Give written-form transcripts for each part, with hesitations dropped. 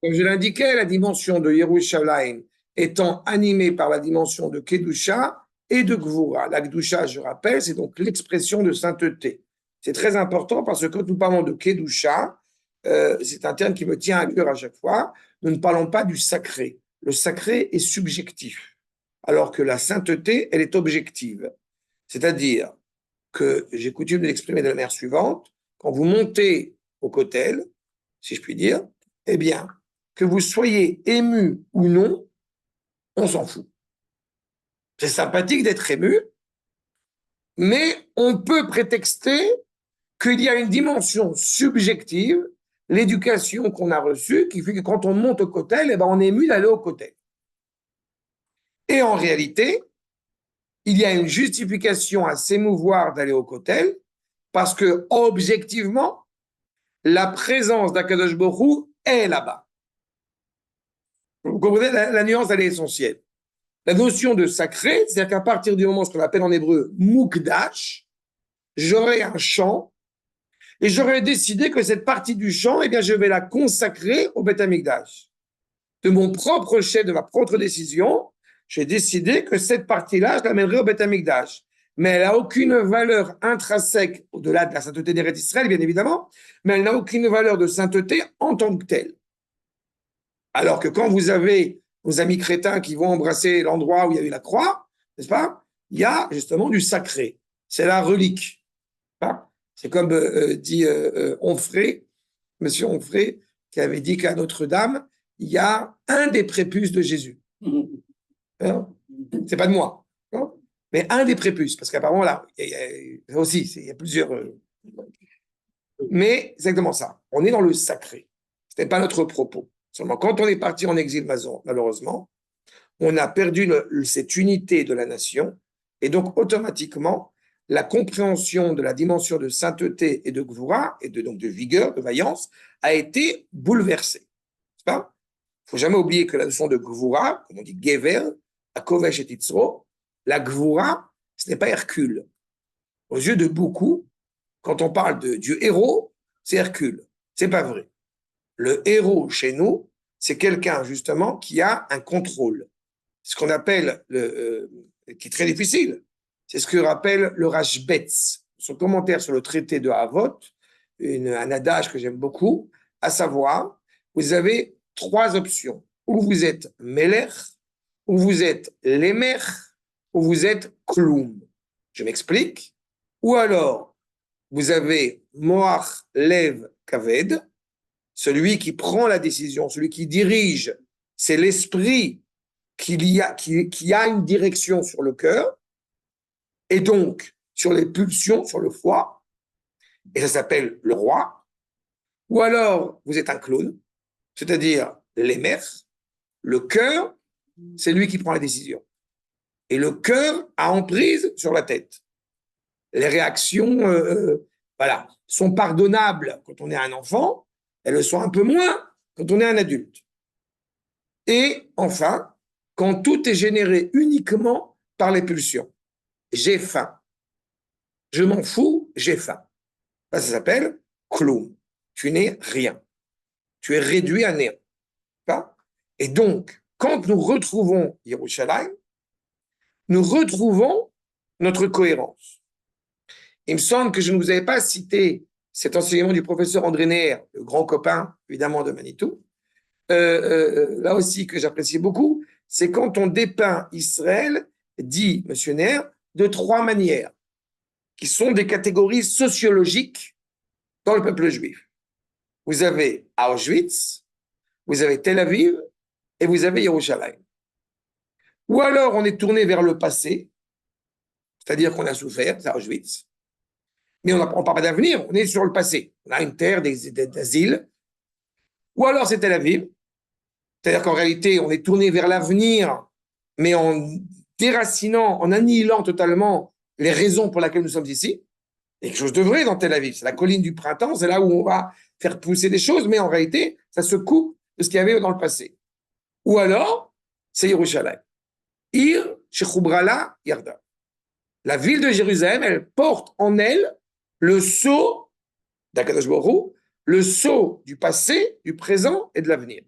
Comme je l'indiquais, la dimension de Yerushalayim étant animée par la dimension de Kedusha et de Gvura. La Kedusha, je rappelle, c'est donc l'expression de sainteté. C'est très important parce que quand nous parlons de Kedusha, c'est un terme qui me tient à cœur à chaque fois, nous ne parlons pas du sacré. Le sacré est subjectif, alors que la sainteté, elle est objective. C'est-à-dire que j'ai coutume de l'exprimer de la manière suivante, quand vous montez au cotel, si je puis dire, eh bien, que vous soyez ému ou non, on s'en fout. C'est sympathique d'être ému, mais on peut prétexter qu'il y a une dimension subjective, l'éducation qu'on a reçue, qui fait que quand on monte au cotel, eh ben, on est ému d'aller au cotel. Et en réalité, il y a une justification à s'émouvoir d'aller au cotel, parce que objectivement, la présence d'Akadosh Baruch Hu est là-bas. Vous comprenez, la nuance, elle est essentielle. La notion de sacré, c'est-à-dire qu'à partir du moment, ce qu'on appelle en hébreu mukdash, j'aurai un champ et j'aurais décidé que cette partie du champ, eh bien, je vais la consacrer au Beth Amikdash. De mon propre chef, de ma propre décision, j'ai décidé que cette partie-là, je l'amènerai au Beth Amikdash. Mais elle n'a aucune valeur intrinsèque, au-delà de la sainteté d'Eretz Israël, bien évidemment, mais elle n'a aucune valeur de sainteté en tant que telle. Alors que quand vous avez vos amis crétins qui vont embrasser l'endroit où il y a eu la croix, n'est-ce pas? Il y a justement du sacré. C'est la relique. C'est comme dit Onfray, Monsieur Onfray, qui avait dit qu'à Notre-Dame, il y a un des prépuces de Jésus. Hein? C'est pas de moi. Hein? Mais un des prépuces, parce qu'apparemment, là, il y a plusieurs. Mais c'est exactement ça. On est dans le sacré. Ce n'est pas notre propos. Seulement, quand on est parti en exil, malheureusement, on a perdu cette unité de la nation, et donc automatiquement, la compréhension de la dimension de sainteté et de gvura, et donc de vigueur, de vaillance, a été bouleversée. Il ne faut jamais oublier que la notion de gvura, comme on dit gever, à kovesh et titzro, la gvura, ce n'est pas Hercule. Aux yeux de beaucoup, quand on parle du héros, c'est Hercule. Ce n'est pas vrai. Le héros chez nous, c'est quelqu'un justement qui a un contrôle. Ce qu'on appelle, qui est très difficile, c'est ce que rappelle le Rashbetz, son commentaire sur le traité de Havot, un adage que j'aime beaucoup, à savoir, vous avez trois options. Ou vous êtes Melech, ou vous êtes Lemech, ou vous êtes Kloum. Je m'explique. Ou alors, vous avez Moach Lev Kaved, celui qui prend la décision, celui qui dirige, c'est l'esprit qui a une direction sur le cœur, et donc sur les pulsions, sur le foie, et ça s'appelle le roi. Ou alors, vous êtes un clown, c'est-à-dire les mères, le cœur, c'est lui qui prend la décision. Et le cœur a emprise sur la tête. Les réactions, voilà, sont pardonnables quand on est un enfant, elles le sont un peu moins quand on est un adulte. Et enfin, quand tout est généré uniquement par les pulsions. J'ai faim. Je m'en fous, j'ai faim. Ça s'appelle kloum. Tu n'es rien. Tu es réduit à néant. Et donc, quand nous retrouvons Yerushalayim, nous retrouvons notre cohérence. Il me semble que je ne vous avais pas cité cet enseignement du professeur André Neher, le grand copain, évidemment, de Manitou. Là aussi, que j'apprécie beaucoup, c'est quand on dépeint Israël, dit M. Neher, de trois manières, qui sont des catégories sociologiques dans le peuple juif. Vous avez Auschwitz, vous avez Tel Aviv, et vous avez Yerushalayim. Ou alors on est tourné vers le passé, c'est-à-dire qu'on a souffert, c'est Auschwitz, mais on ne parle pas d'avenir, on est sur le passé. On a une terre d'asile. Ou alors c'est Tel Aviv, c'est-à-dire qu'en réalité, on est tourné vers l'avenir, mais en déracinant, en annihilant totalement les raisons pour lesquelles nous sommes ici. Il y a quelque chose de vrai dans Tel Aviv. C'est la colline du printemps, c'est là où on va faire pousser des choses, mais en réalité, ça se coupe de ce qu'il y avait dans le passé. Ou alors, c'est Yerushalayim. Ir Shechubrala Yarda. La ville de Jérusalem, elle porte en elle le sceau d'Akadosh Baruch Hu, le sceau du passé, du présent et de l'avenir.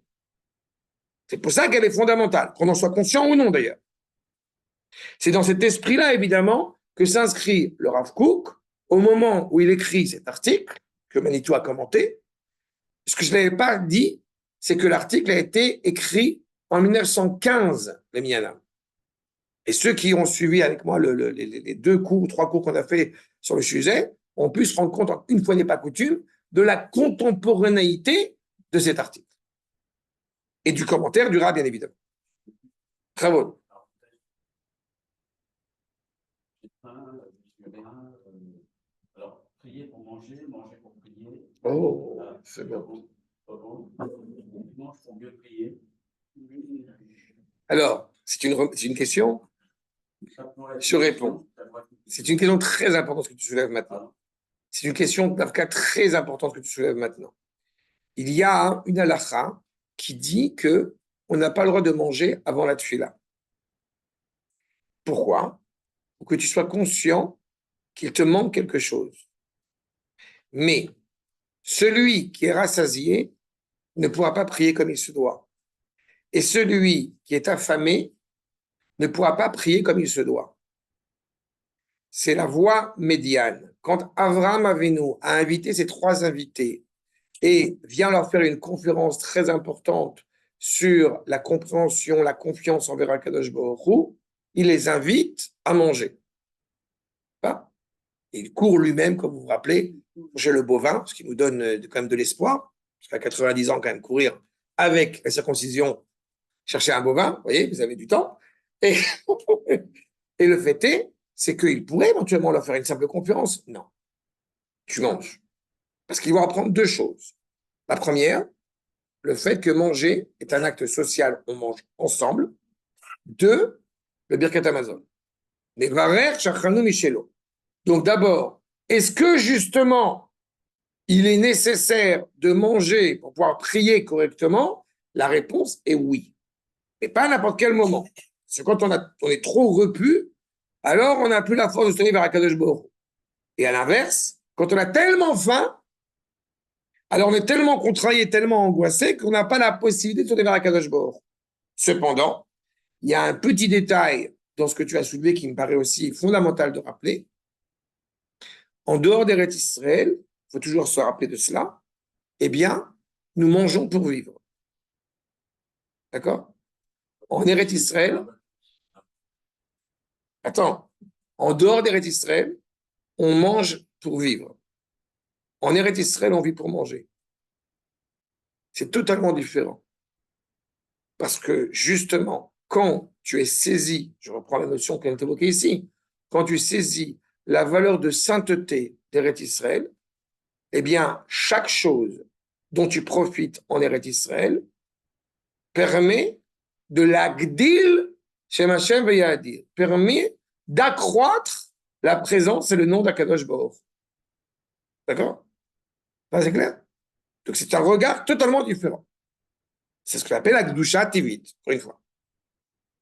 C'est pour ça qu'elle est fondamentale, qu'on en soit conscient ou non d'ailleurs. C'est dans cet esprit-là, évidemment, que s'inscrit le Rav Kook au moment où il écrit cet article, que Manitou a commenté. Ce que je n'avais pas dit, c'est que l'article a été écrit en 1915, les Mianam. Et ceux qui ont suivi avec moi les 2 cours, 3 cours qu'on a fait sur le sujet, ont pu se rendre compte, une fois n'est pas coutume, de la contemporanéité de cet article. Et du commentaire du Rav, bien évidemment. Bravo. Alors, prier pour manger, manger pour prier. Oh, c'est bon. Mange pour mieux prier. Alors, c'est une question. Je réponds. C'est une question très importante que tu soulèves maintenant. C'est une question d'Afka très importante que tu soulèves maintenant. Il y a une halakha qui dit que on n'a pas le droit de manger avant la tfila. Pourquoi? Pour que tu sois conscient qu'il te manque quelque chose. Mais celui qui est rassasié ne pourra pas prier comme il se doit. Et celui qui est affamé ne pourra pas prier comme il se doit. C'est la voie médiane. Quand Avraham Avinu a invité ses 3 invités et vient leur faire une conférence très importante sur la compréhension, la confiance envers Akadosh Baruch Hu, il les invite à manger. Il court lui-même, comme vous vous rappelez, chez le bovin, ce qui nous donne quand même de l'espoir, parce qu'à 90 ans, quand même, courir avec la circoncision, chercher un bovin, vous voyez, vous avez du temps. Et, et le fait est, c'est qu'il pourrait éventuellement leur faire une simple conférence. Non, tu manges. Parce qu'ils vont apprendre 2 choses. La première, le fait que manger est un acte social, on mange ensemble. 2, le Birkat Hamazon. Donc d'abord, est-ce que justement, il est nécessaire de manger pour pouvoir prier correctement? La réponse est oui. Mais pas à n'importe quel moment. Parce que quand on est trop repu, alors on n'a plus la force de se tourner vers Akadosh Baruch Hu. Et à l'inverse, quand on a tellement faim, alors on est tellement contrarié, tellement angoissé qu'on n'a pas la possibilité de se tourner vers Akadosh Baruch Hu. Cependant, il y a un petit détail dans ce que tu as soulevé qui me paraît aussi fondamental de rappeler. En dehors des Eretz Israël, il faut toujours se rappeler de cela, eh bien, nous mangeons pour vivre. D'accord? En Eretz Israël, en dehors d'Eretz Israël, on mange pour vivre. En Eretz Israël, on vit pour manger. C'est totalement différent. Parce que, justement, quand tu es saisi, je reprends la notion qu'elle est évoquée ici, quand tu saisis la valeur de sainteté d'Eretz Israël, eh bien, chaque chose dont tu profites en Eretz Israël permet de l'agdil Shem Hashem veyadir, permet d'accroître la présence et le nom d'Akadosh Baruch. D'accord? C'est clair? Donc c'est un regard totalement différent. C'est ce qu'on appelle la Gdusha Tivit, pour une fois.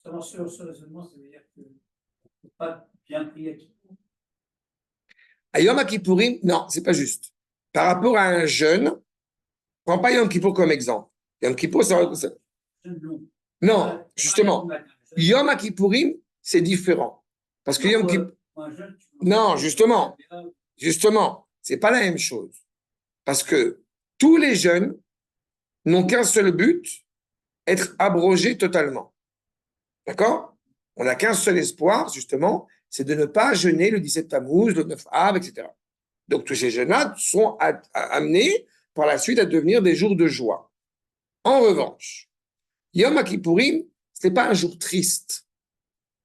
Alors, ce raisonnement, ça veut dire que ne peut pas bien prier à Kippour. À Yom Kippourim, non, c'est pas juste. Par rapport à un jeûne, prends pas Yom Kippour comme exemple. Yom Kippour, ça. Non, justement. Yom Kippourim, c'est différent. Parce que Yom Kippour. Non, justement. Justement, c'est pas la même chose. Parce que tous les jeûnes n'ont qu'un seul but, être abrogés totalement. D'accord? On n'a qu'un seul espoir, justement, c'est de ne pas jeûner le 17 Tammuz, le 9 Av, etc. Donc tous ces jeûnes-là sont amenés par la suite à devenir des jours de joie. En revanche, Yom Kippourim, ce n'est pas un jour triste.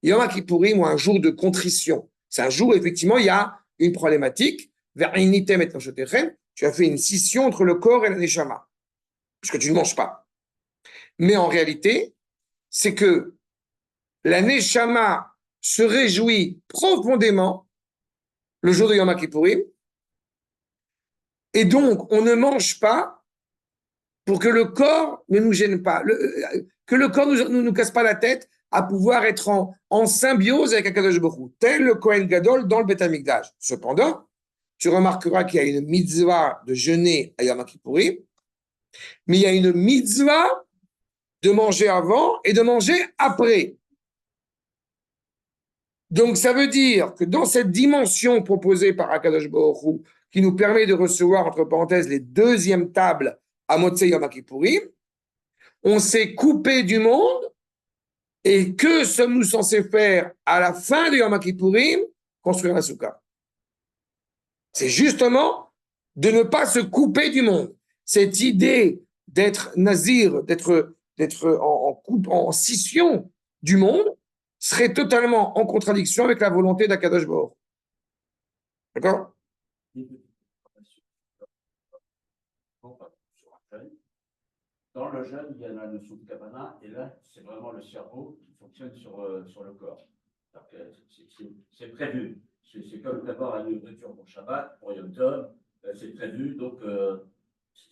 Yom Kippourim ou un jour de contrition. C'est un jour où, effectivement, il y a une problématique. Tu as fait une scission entre le corps et la neshama, puisque tu ne manges pas. Mais en réalité, c'est que la neshama se réjouit profondément le jour de Yom Kippourim, et donc on ne mange pas pour que le corps ne nous gêne pas, que le corps ne nous casse pas la tête à pouvoir être en symbiose avec Akadosh Baruch Hu, tel le Kohen Gadol dans le Beth Amikdash. Cependant, tu remarqueras qu'il y a une mitzvah de jeûner à Yom Kippourim, mais il y a une mitzvah de manger avant et de manger après. Donc, ça veut dire que dans cette dimension proposée par Akadosh Baruch Hu, qui nous permet de recevoir, entre parenthèses, les deuxièmes tables à Motzei Yom Kippourim, on s'est coupé du monde. Et que sommes-nous censés faire à la fin de Yom Kippourim? Construire la soukha. C'est justement de ne pas se couper du monde. Cette idée d'être nazir, d'être en scission du monde, serait totalement en contradiction avec la volonté d'Akadosh Baruch. D'accord? Dans le jeûne, il y a la notion de Kabbalah, et là, c'est vraiment le cerveau qui fonctionne sur le corps. C'est prévu. C'est comme d'abord la nourriture pour Shabbat, pour Yom Tov, c'est prévu, donc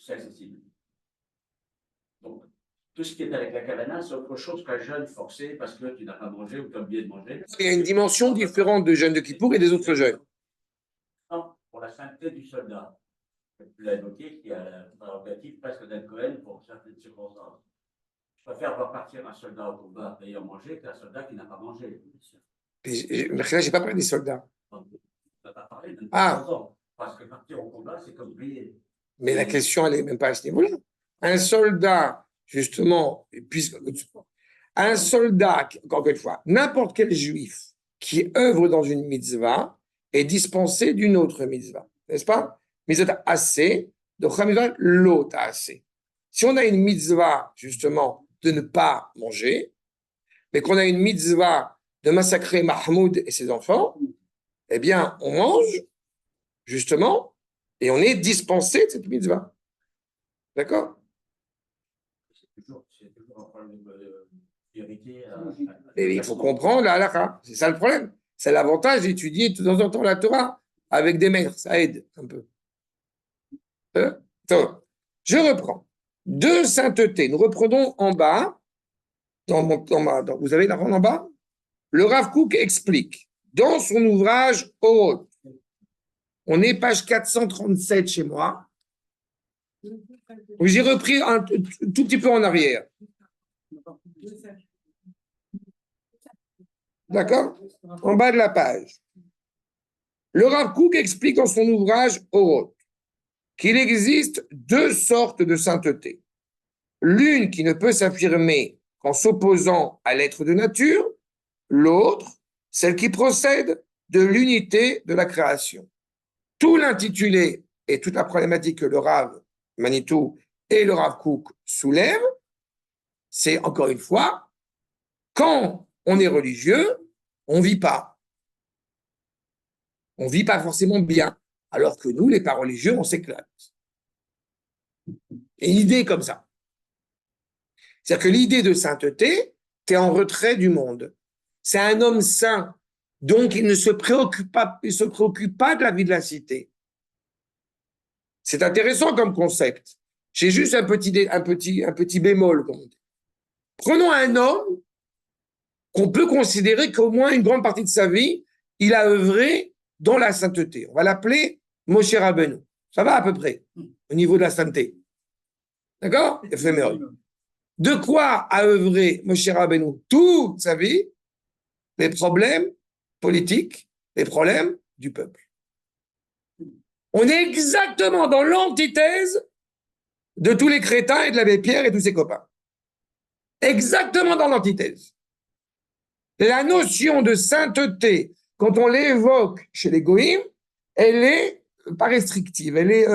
c'est accessible. Donc, tout ce qui est avec la Kabbalah, c'est autre chose qu'un jeûne forcé parce que tu n'as pas mangé ou tu as oublié de manger. Il y a une dimension différente du jeûne de Kippour et des autres jeûnes. Non, pour la sainteté du soldat. Tu l'as évoqué, qui a la prérogative presque d'être Cohen pour certaines circonstances. Je préfère voir partir un soldat au combat ayant mangé qu'un soldat qui n'a pas mangé. Mais là, je n'ai pas parlé des soldats. Tu n'as pas parlé de ans. Parce que partir au combat, c'est comme briller. Mais la question, elle n'est même pas à ce niveau-là. Un soldat, justement, un soldat, encore une fois, n'importe quel juif qui œuvre dans une mitzvah est dispensé d'une autre mitzvah, n'est-ce pas? Mitzvah assez, donc mitzvah l'autre assez. Si on a une mitzvah, justement, de ne pas manger, mais qu'on a une mitzvah de massacrer Mahmoud et ses enfants, eh bien, on mange, justement, et on est dispensé de cette mitzvah. D'accord? C'est toujours un problème d'héritier. Et il faut comprendre la halakha. C'est ça le problème. C'est l'avantage d'étudier de temps en temps la Torah avec des maîtres. Ça aide un peu. Je reprends. Deux saintetés. Nous reprenons en bas. Vous avez la rende en bas? Le Rav Kook explique dans son ouvrage Oroth. On est page 437 chez moi. J'ai repris un tout petit peu en arrière. D'accord? En bas de la page. Le Rav Kook explique dans son ouvrage Oroth qu'il existe deux sortes de sainteté. L'une qui ne peut s'affirmer qu'en s'opposant à l'être de nature, l'autre, celle qui procède de l'unité de la création. Tout l'intitulé et toute la problématique que le Rav Manitou et le Rav Kook soulèvent, c'est encore une fois, quand on est religieux, on ne vit pas. On ne vit pas forcément bien, alors que nous, les pas religieux, on s'éclate. Et une idée comme ça. C'est-à-dire que l'idée de sainteté, tu es en retrait du monde. C'est un homme saint, donc il ne se préoccupe pas de la vie de la cité. C'est intéressant comme concept. J'ai juste un petit bémol, comme on dit. Prenons un homme qu'on peut considérer qu'au moins une grande partie de sa vie, il a œuvré dans la sainteté. On va l'appeler Moshe Rabbeinu. Ça va à peu près, au niveau de la sainteté. D'accord? Éphéméreux. De quoi a œuvré Moshe Rabbeinu toute sa vie? Les problèmes politiques, les problèmes du peuple. On est exactement dans l'antithèse de tous les crétins et de l'abbé Pierre et tous ses copains. Exactement dans l'antithèse. La notion de sainteté, quand on l'évoque chez les goïms, elle est pas restrictive, elle est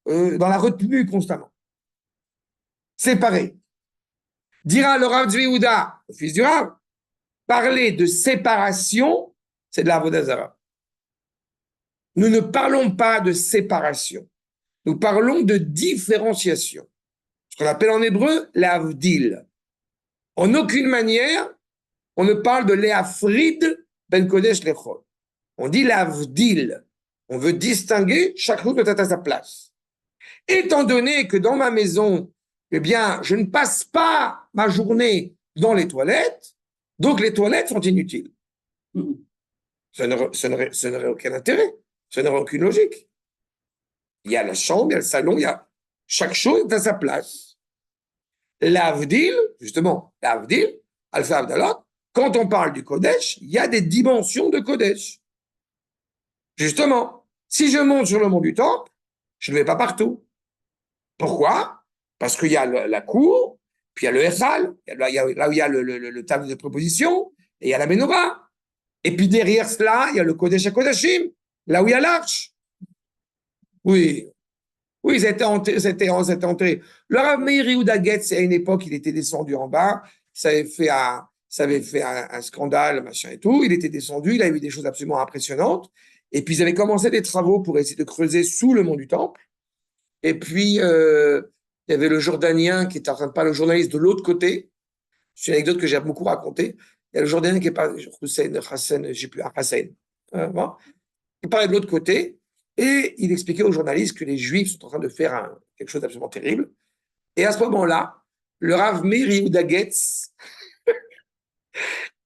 dans la retenue constamment. Séparée. Dira le Rav Tzvi Yehuda, le fils du Rav, parler de séparation, c'est de l'Avodah Zarah. Nous ne parlons pas de séparation. Nous parlons de différenciation. Ce qu'on appelle en hébreu l'avdil. En aucune manière, on ne parle de l'éafrid ben kodesh lechol. On dit l'avdil. On veut distinguer, chaque chose doit être à sa place. Étant donné que dans ma maison, eh bien, je ne passe pas ma journée dans les toilettes, donc les toilettes sont inutiles. Ça n'aurait aucun intérêt. Ça n'aurait aucune logique. Il y a la chambre, il y a le salon, chaque chose est à sa place. L'Avdil, justement, l'Avdil, Alpha Avdalot, quand on parle du Kodesh, il y a des dimensions de Kodesh. Justement, si je monte sur le mont du Temple, je ne vais pas partout. Pourquoi? Parce qu'il y a la cour, puis il y a le Echal, là où il y a le table de proposition, et il y a la Menorah. Et puis derrière cela, il y a le Kodesh HaKodashim, là où il y a l'arche. Oui, oui, ils étaient enterrés. Le Rav Meir Yehuda Getz, à une époque, il était descendu en bas, ça avait fait un scandale, machin et tout. Il était descendu, il a vu des choses absolument impressionnantes. Et puis, ils avaient commencé des travaux pour essayer de creuser sous le mont du Temple. Et puis, il y avait le Jordanien qui était en train de parler, le journaliste de l'autre côté. C'est une anecdote que j'ai beaucoup racontée. Il y a le Jordanien qui est pas Hussein, Hassan, je ne sais plus, Hassan. Bon. Il parlait de l'autre côté et il expliquait aux journalistes que les Juifs sont en train de faire quelque chose d'absolument terrible. Et à ce moment-là, le Rav Meir Yehuda Getz,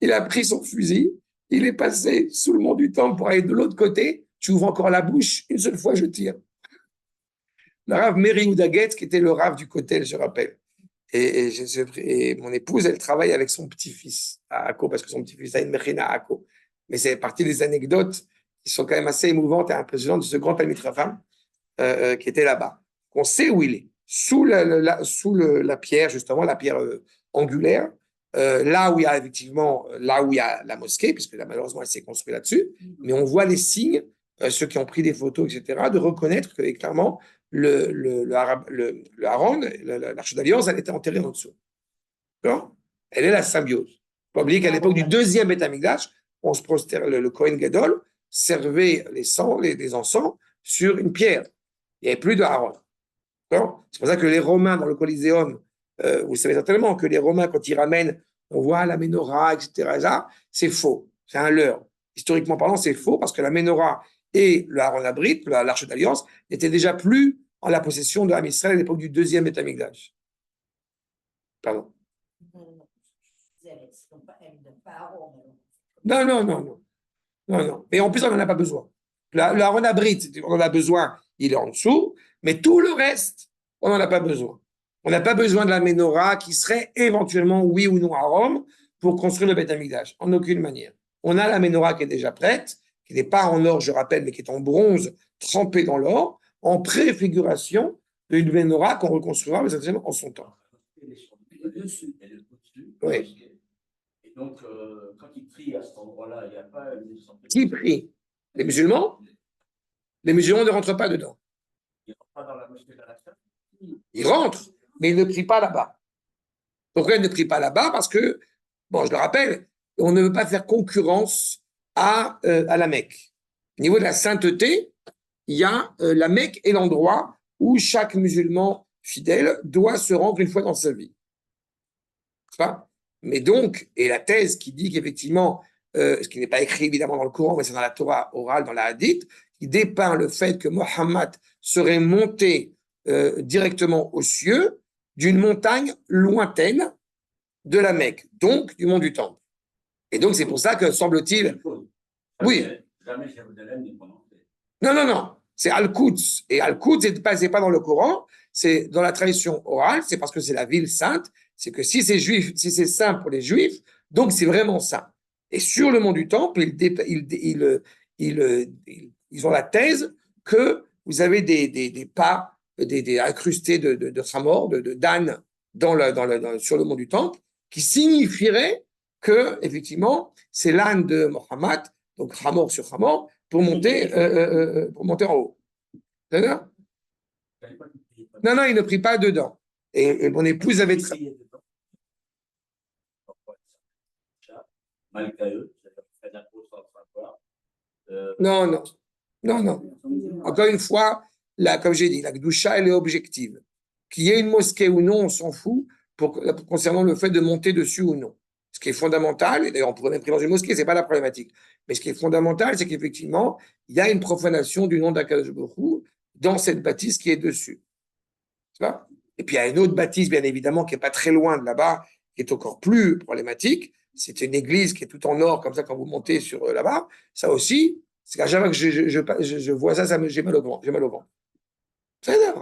il a pris son fusil, il est passé sous le mont du Temple pour aller de l'autre côté. Tu ouvres encore la bouche, une seule fois, je tire. Le Rav Meir Yehuda Getz, qui était le Rav du Kotel, je rappelle. Et mon épouse, elle travaille avec son petit-fils à Akko, parce que son petit-fils a une mechina à Akko. Mais c'est partie des anecdotes qui sont quand même assez émouvantes et impressionnantes de ce grand Talmid Chacham qui était là-bas. On sait où il est, sous la pierre, justement, la pierre angulaire, là où il y a effectivement, là où il y a la mosquée, puisque là, malheureusement, elle s'est construite là-dessus, mais on voit les signes, ceux qui ont pris des photos, etc., de reconnaître que clairement, le Aaron, l'arche d'alliance, elle était enterrée en dessous. D'accord? Elle est la symbiose. Pas oublier qu'à l'époque du deuxième Beth Amikdash, on se prosterne, le Kohen Gadol servait les encens sur une pierre. Il n'y avait plus de Aaron. C'est pour ça que les Romains dans le Coliseum, vous savez certainement que les Romains, quand ils ramènent, on voit la Ménorah, etc., c'est faux. C'est un leurre. Historiquement parlant, c'est faux parce que la Ménorah et le Aaron Abrit, l'arche d'alliance, n'étaient déjà plus en la possession de Ham Israël à l'époque du deuxième Beth Amikdash. Pardon. Non, non, non, non. Non, non. Mais en plus, on n'en a pas besoin. Le Aaron Abrit, on en a besoin, il est en dessous, mais tout le reste, on n'en a pas besoin. On n'a pas besoin de la Ménorah qui serait éventuellement, oui ou non, à Rome pour construire le Beth Amikdash. En aucune manière. On a la Ménorah qui est déjà prête, qui n'est pas en or, je rappelle, mais qui est en bronze, trempée dans l'or, en préfiguration d'une Ménorah qu'on reconstruira essentiellement en son temps. Oui. Et donc, quand ils prient à cet endroit-là, il n'y a pas une... Qui prie? Les musulmans? Les musulmans ne rentrent pas dedans. Ils ne rentrent pas dans la mosquée d'Al-Aqsa? Ils rentrent, mais ils ne prient pas là-bas. Pourquoi ils ne prient pas là-bas? Parce que, bon, je le rappelle, on ne veut pas faire concurrence à la Mecque. Au niveau de la sainteté, il y a la Mecque est l'endroit où chaque musulman fidèle doit se rendre une fois dans sa vie. Mais donc, et la thèse qui dit qu'effectivement, ce qui n'est pas écrit évidemment dans le Coran, mais c'est dans la Torah orale, dans la Hadith, qui dépeint le fait que Mohammed serait monté directement aux cieux d'une montagne lointaine de la Mecque, donc du mont du Temple. Et donc, c'est pour ça que, semble-t-il... Oui. Jamais Jérusalem n'est prononcé. Non, non, non. C'est Al-Quds. Et Al-Quds, c'est pas dans le Coran, c'est dans la tradition orale, c'est parce que c'est la ville sainte, c'est que si c'est juif, si c'est saint pour les juifs, donc c'est vraiment saint. Et sur le mont du Temple, ils ont la thèse que vous avez des pas, des incrustés de Hamor, d'âne sur le mont du Temple, qui signifieraient que, effectivement, c'est l'âne de Mohammed, donc Hamor sur Hamor, pour monter en haut. D'accord? Non, non, il ne prie pas dedans. Et mon épouse avait... Malgré eux, Non, non, non, non. Encore une fois, là, comme j'ai dit, la Gdusha, elle est objective. Qu'il y ait une mosquée ou non, on s'en fout concernant le fait de monter dessus ou non. Ce qui est fondamental, et d'ailleurs on pourrait même prier dans une mosquée, ce n'est pas la problématique, mais ce qui est fondamental, c'est qu'effectivement, il y a une profanation du nom d'Akadosh Baruch Hu dans cette bâtisse qui est dessus. Et puis il y a une autre bâtisse, bien évidemment, qui n'est pas très loin de là-bas, qui est encore plus problématique. C'est une église qui est tout en or, comme ça, quand vous montez sur là-bas. Ça aussi, c'est qu'à chaque fois que je vois ça, j'ai mal au ventre. J'ai mal au ventre. C'est là,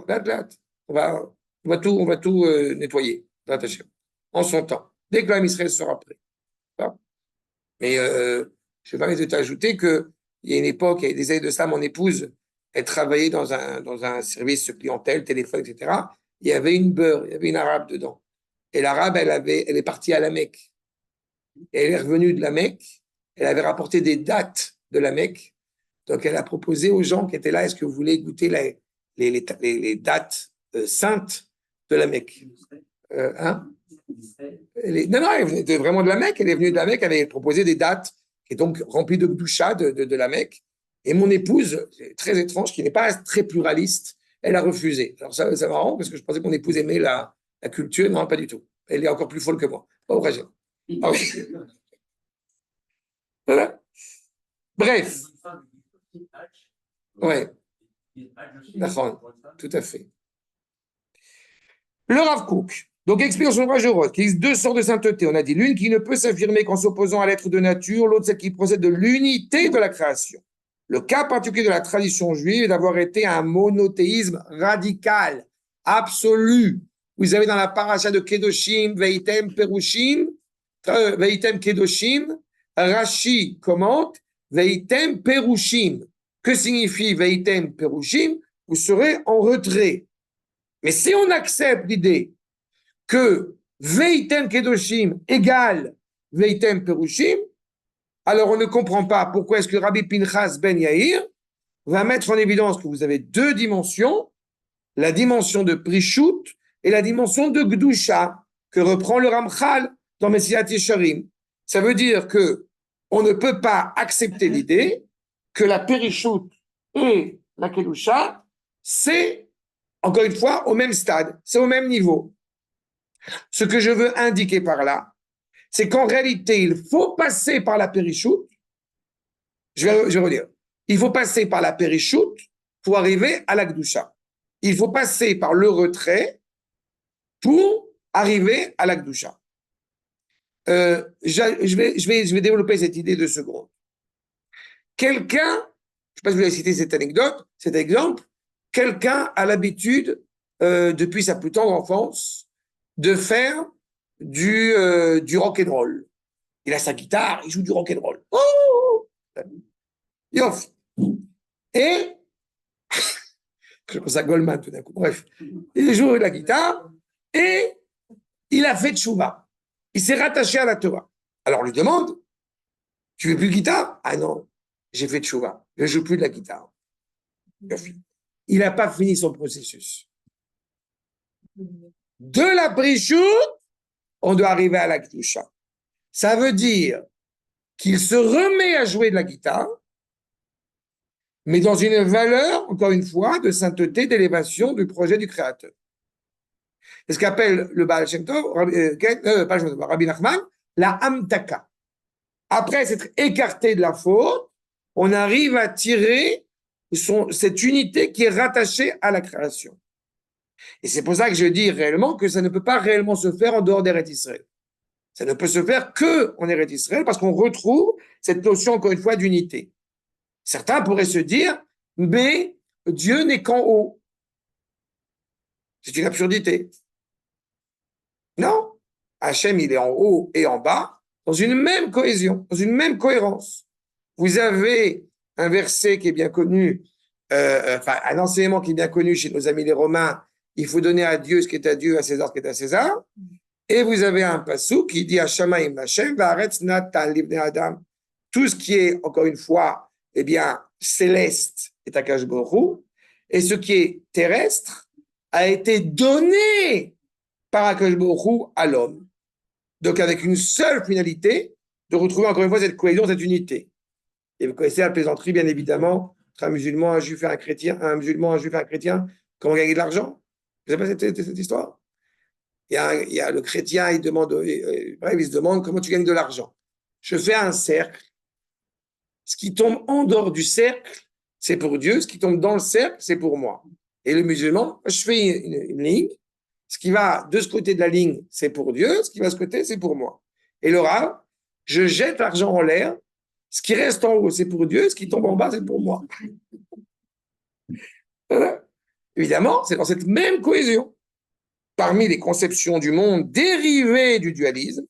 on va tout nettoyer. en son temps, dès que l'homme Israël sera prêt. Mais je vais pas de t'ajouter qu'il y a une époque, il y a des années de ça, mon épouse, elle travaillait dans un service clientèle, téléphone, etc. Il y avait une beurre, il y avait une arabe dedans. Et l'arabe, elle est partie à la Mecque. Et elle est revenue de la Mecque, elle avait rapporté des de la Mecque. Donc elle a proposé aux gens qui étaient là, est-ce que vous voulez goûter les dates saintes de la Mecque? Hein? Non, elle venait vraiment de la Mecque, elle est venue de la Mecque, elle avait proposé des dates qui est donc remplies de gdoucha de la Mecque. Et mon épouse, très étrange, qui n'est pas très pluraliste, elle a refusé. Alors ça marrant, parce que je pensais que mon épouse aimait la culture, non, pas du tout. Elle est encore plus folle que moi. Pas vrai. Ah oui. Voilà. Bref. Ouais. D'accord. Tout à fait. Le Rav Kook, donc explique son ouvrage Orot, qu'il existe deux sortes de sainteté. On a dit l'une qui ne peut s'affirmer qu'en s'opposant à l'être de nature, l'autre celle qui procède de l'unité de la création. Le cas particulier de la tradition juive est d'avoir été un monothéisme radical, absolu. Vous avez dans la paracha de Kedoshim, Veitem Perushim, Veitem Kedoshim, Rashi commente Veitem Perushim. Que signifie Veitem Perushim? Vous serez en retrait. Mais si on accepte l'idée que Veitem Kedoshim égale Veitem Perushim, alors on ne comprend pas pourquoi est-ce que Rabbi Pinchas Ben Yair va mettre en évidence que vous avez deux dimensions, la dimension de Prishut et la dimension de Gdusha, que reprend le Ramchal dans Messiat Yesharim. Ça veut dire que on ne peut pas accepter l'idée que la Perishut et la Kedusha, c'est, encore une fois, au même stade, c'est au même niveau. Ce que je veux indiquer par là, c'est qu'en réalité, il faut passer par la Perishut. Je vais redire. Il faut passer par la Perishut pour arriver à la Gdusha. Il faut passer par le retrait pour arriver à la Gdusha. Je vais développer cette idée de secondes. Quelqu'un, je ne sais pas si vous avez cité cette anecdote, cet exemple, quelqu'un a l'habitude, depuis sa plus tendre enfance, de faire du rock'n'roll. Il a sa guitare, il joue du rock'n'roll. Oh, yof. Et, je pense à Goldman tout d'un coup, bref, il joue de la guitare et il a fait tchouva. Il s'est rattaché à la Torah. Alors on lui demande, tu veux plus de guitare? Ah non, j'ai fait tchouva, je ne joue plus de la guitare. Il n'a pas fini son processus. De la Prishut, on doit arriver à la Kedusha. Ça veut dire qu'il se remet à jouer de la guitare, mais dans une valeur, encore une fois, de sainteté, d'élévation du projet du Créateur. C'est ce qu'appelle le Baal Shem Tov, Rabbi Nachman, la Hamtaka. Après s'être écarté de la faute, on arrive à tirer cette unité qui est rattachée à la création. Et c'est pour ça que je dis réellement que ça ne peut pas réellement se faire en dehors d'Eretz Israël. Ça ne peut se faire qu'en Eretz Israël parce qu'on retrouve cette notion, encore une fois, d'unité. Certains pourraient se dire, mais Dieu n'est qu'en haut. C'est une absurdité. Non. Hachem, il est en haut et en bas, dans une même cohésion, dans une même cohérence. Vous avez un verset qui est bien connu, un enseignement qui est bien connu chez nos amis les Romains, il faut donner à Dieu ce qui est à Dieu, à César ce qui est à César. Et vous avez un passou qui dit Hashamaim Hashem va'aretz natan livnei adam. Tout ce qui est, encore une fois, eh bien, céleste est Akadosh Baruch Hu, et ce qui est terrestre a été donné par Akadosh Baruch Hu à l'homme. Donc, avec une seule finalité, de retrouver encore une fois cette cohésion, cette unité. Et vous connaissez la plaisanterie, bien évidemment, entre un musulman, un juif et un chrétien, un musulman, un juif et un chrétien, comment gagner de l'argent? Vous savez pas cette histoire? Il y a le chrétien, il se demande comment tu gagnes de l'argent. Je fais un cercle. Ce qui tombe en dehors du cercle, c'est pour Dieu. Ce qui tombe dans le cercle, c'est pour moi. Et le musulman, je fais une ligne. Ce qui va de ce côté de la ligne, c'est pour Dieu. Ce qui va de ce côté, c'est pour moi. Et le Rav, je jette l'argent en l'air. Ce qui reste en haut, c'est pour Dieu. Ce qui tombe en bas, c'est pour moi. Voilà. Évidemment, c'est dans cette même cohésion. parmi les conceptions du monde dérivées du dualisme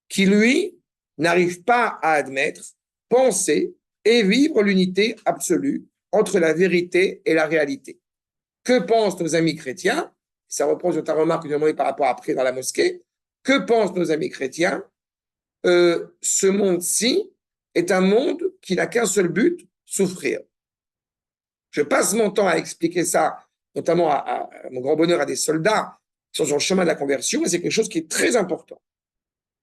qui, lui, n'arrive pas à admettre, penser et vivre l'unité absolue entre la vérité et la réalité. Que pensent nos amis chrétiens? Ça reprend sur ta remarque que tu as demandé par rapport à prier dans la mosquée. Que pensent nos amis chrétiens? Ce monde-ci est un monde qui n'a qu'un seul but, souffrir. Je passe mon temps à expliquer ça, notamment à mon grand bonheur à des soldats qui sont sur le chemin de la conversion, et c'est quelque chose qui est très important.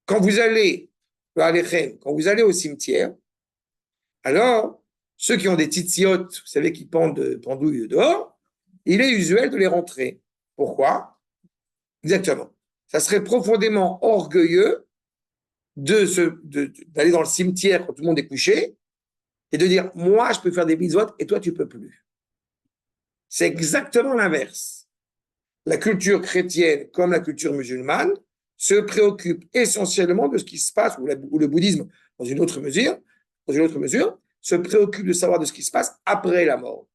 Quand vous allez au cimetière, alors, ceux qui ont des titsiotes, vous savez, qui pendouillent dehors, il est usuel de les rentrer. Pourquoi? Exactement. Ça serait profondément orgueilleux d'aller dans le cimetière quand tout le monde est couché et de dire, moi, je peux faire des bisotes et toi, tu peux plus. C'est exactement l'inverse. La culture chrétienne, comme la culture musulmane, se préoccupe essentiellement de ce qui se passe, ou le bouddhisme, dans une autre mesure, se préoccupe de savoir de ce qui se passe après la mort.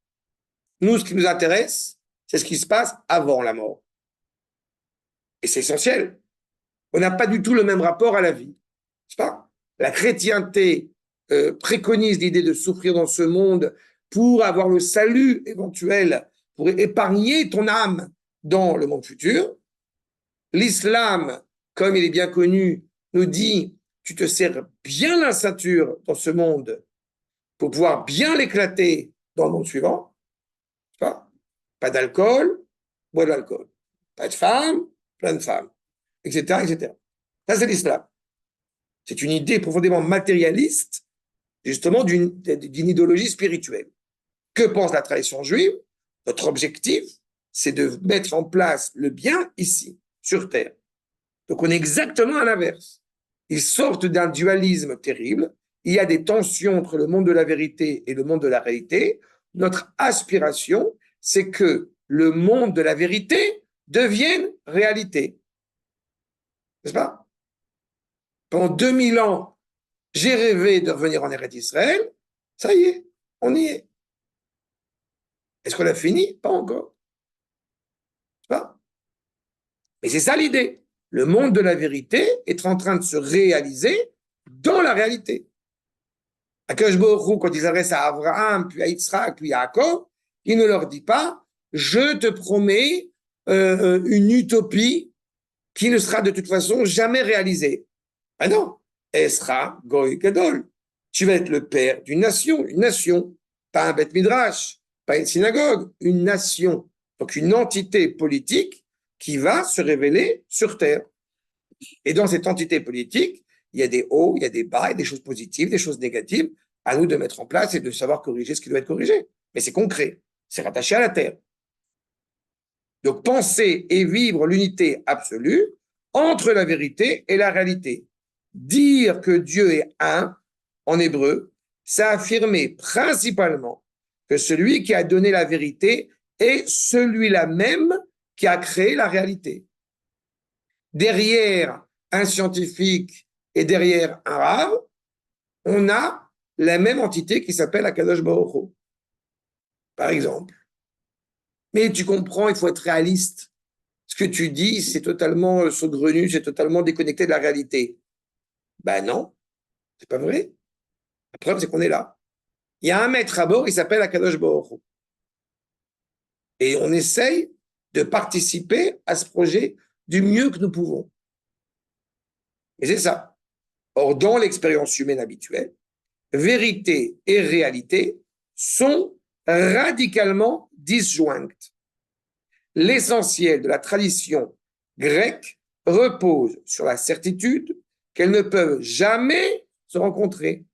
Nous, ce qui nous intéresse, c'est ce qui se passe avant la mort. Et c'est essentiel. On n'a pas du tout le même rapport à la vie. C'est pas? La chrétienté préconise l'idée de souffrir dans ce monde pour avoir le salut éventuel, pour épargner ton âme dans le monde futur. L'islam, comme il est bien connu, nous dit tu te serres bien la ceinture dans ce monde pour pouvoir bien l'éclater dans le monde suivant. Pas d'alcool, bois de l'alcool. Pas de femmes, plein de femmes, etc., etc. Ça, c'est l'islam. C'est une idée profondément matérialiste, justement, d'une idéologie spirituelle. Que pense la tradition juive? Notre objectif, c'est de mettre en place le bien ici, sur Terre. Donc, on est exactement à l'inverse. Ils sortent d'un dualisme terrible. Il y a des tensions entre le monde de la vérité et le monde de la réalité. Notre aspiration, c'est que le monde de la vérité devienne réalité. N'est-ce pas? Pendant 2000 ans, j'ai rêvé de revenir en Eretz Israël. Ça y est, on y est. Est-ce qu'on a fini? Pas encore. Pas. Mais c'est ça l'idée. Le monde de la vérité est en train de se réaliser dans la réalité. Akadosh Baruch Hu, quand il s'adresse à Abraham, puis à Yitzhak, puis à Jacob, il ne leur dit pas « Je te promets une utopie qui ne sera de toute façon jamais réalisée. » Ah non, Esra Goy Gadol. Tu vas être le père d'une nation, une nation, pas un Beth Midrash, pas une synagogue, une nation. Donc une entité politique qui va se révéler sur Terre. Et dans cette entité politique, il y a des hauts, il y a des bas, il y a des choses positives, des choses négatives, à nous de mettre en place et de savoir corriger ce qui doit être corrigé. Mais c'est concret, c'est rattaché à la Terre. Donc penser et vivre l'unité absolue entre la vérité et la réalité. Dire que Dieu est un, en hébreu, c'est affirmer principalement que celui qui a donné la vérité est celui-là même qui a créé la réalité. Derrière un scientifique et derrière un rave, on a la même entité qui s'appelle Akadosh Baruch Hu, par exemple. Mais tu comprends, il faut être réaliste. Ce que tu dis, c'est totalement saugrenu, c'est totalement déconnecté de la réalité. Ben non, c'est pas vrai. La preuve, c'est qu'on est là. Il y a un maître à bord, il s'appelle Akadosh Baruch Hu. Et on essaye de participer à ce projet du mieux que nous pouvons. Et c'est ça. Or, dans l'expérience humaine habituelle, vérité et réalité sont radicalement disjointes. L'essentiel de la tradition grecque repose sur la certitude qu'elles ne peuvent jamais se rencontrer.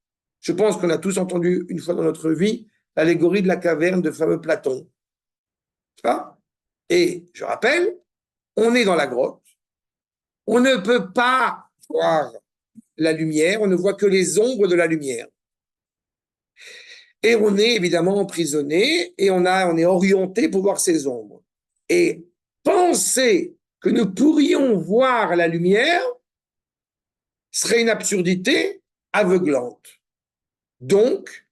Je pense qu'on a tous entendu une fois dans notre vie l'allégorie de la caverne de fameux Platon. C'est pas? Et je rappelle, on est dans la grotte, on ne peut pas voir la lumière, on ne voit que les ombres de la lumière. Et on est évidemment emprisonné et on est orienté pour voir ces ombres. Et penser que nous pourrions voir la lumière serait une absurdité aveuglante. Donc,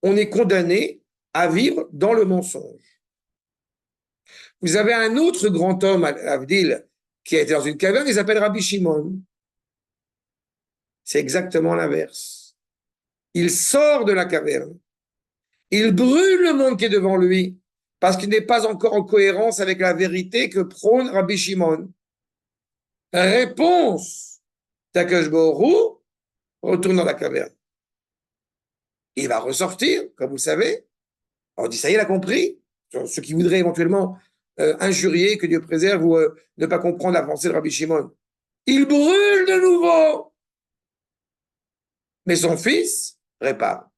on est condamné à vivre dans le mensonge. Vous avez un autre grand homme, Avdil, qui a été dans une caverne, il s'appelle Rabbi Shimon. C'est exactement l'inverse. Il sort de la caverne. Il brûle le monde qui est devant lui parce qu'il n'est pas encore en cohérence avec la vérité que prône Rabbi Shimon. Réponse d'Akash Borou, retourne dans la caverne. Il va ressortir, comme vous le savez. On dit, ça y est, il a compris. Ceux qui voudraient éventuellement injurier, que Dieu préserve, ou ne pas comprendre la pensée de Rabbi Shimon. Il brûle de nouveau. Mais son fils répare.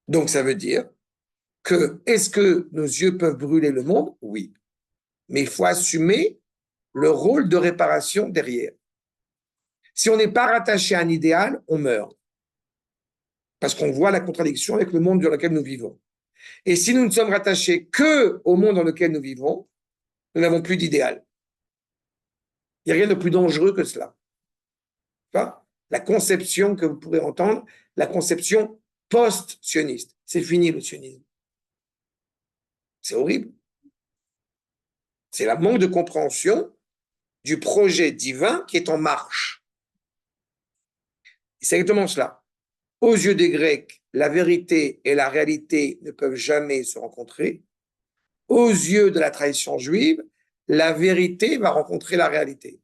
Donc ça veut dire que, est-ce que nos yeux peuvent brûler le monde? Oui. Mais il faut assumer le rôle de réparation derrière. Si on n'est pas rattaché à un idéal, on meurt. Parce qu'on voit la contradiction avec le monde dans lequel nous vivons. Et si nous ne sommes rattachés qu'au monde dans lequel nous vivons, nous n'avons plus d'idéal. Il n'y a rien de plus dangereux que cela. La conception que vous pourrez entendre, la conception post-sioniste. C'est fini le sionisme. C'est horrible. C'est la manque de compréhension du projet divin qui est en marche. C'est exactement cela. Aux yeux des Grecs, la vérité et la réalité ne peuvent jamais se rencontrer. Aux yeux de la tradition juive, la vérité va rencontrer la réalité.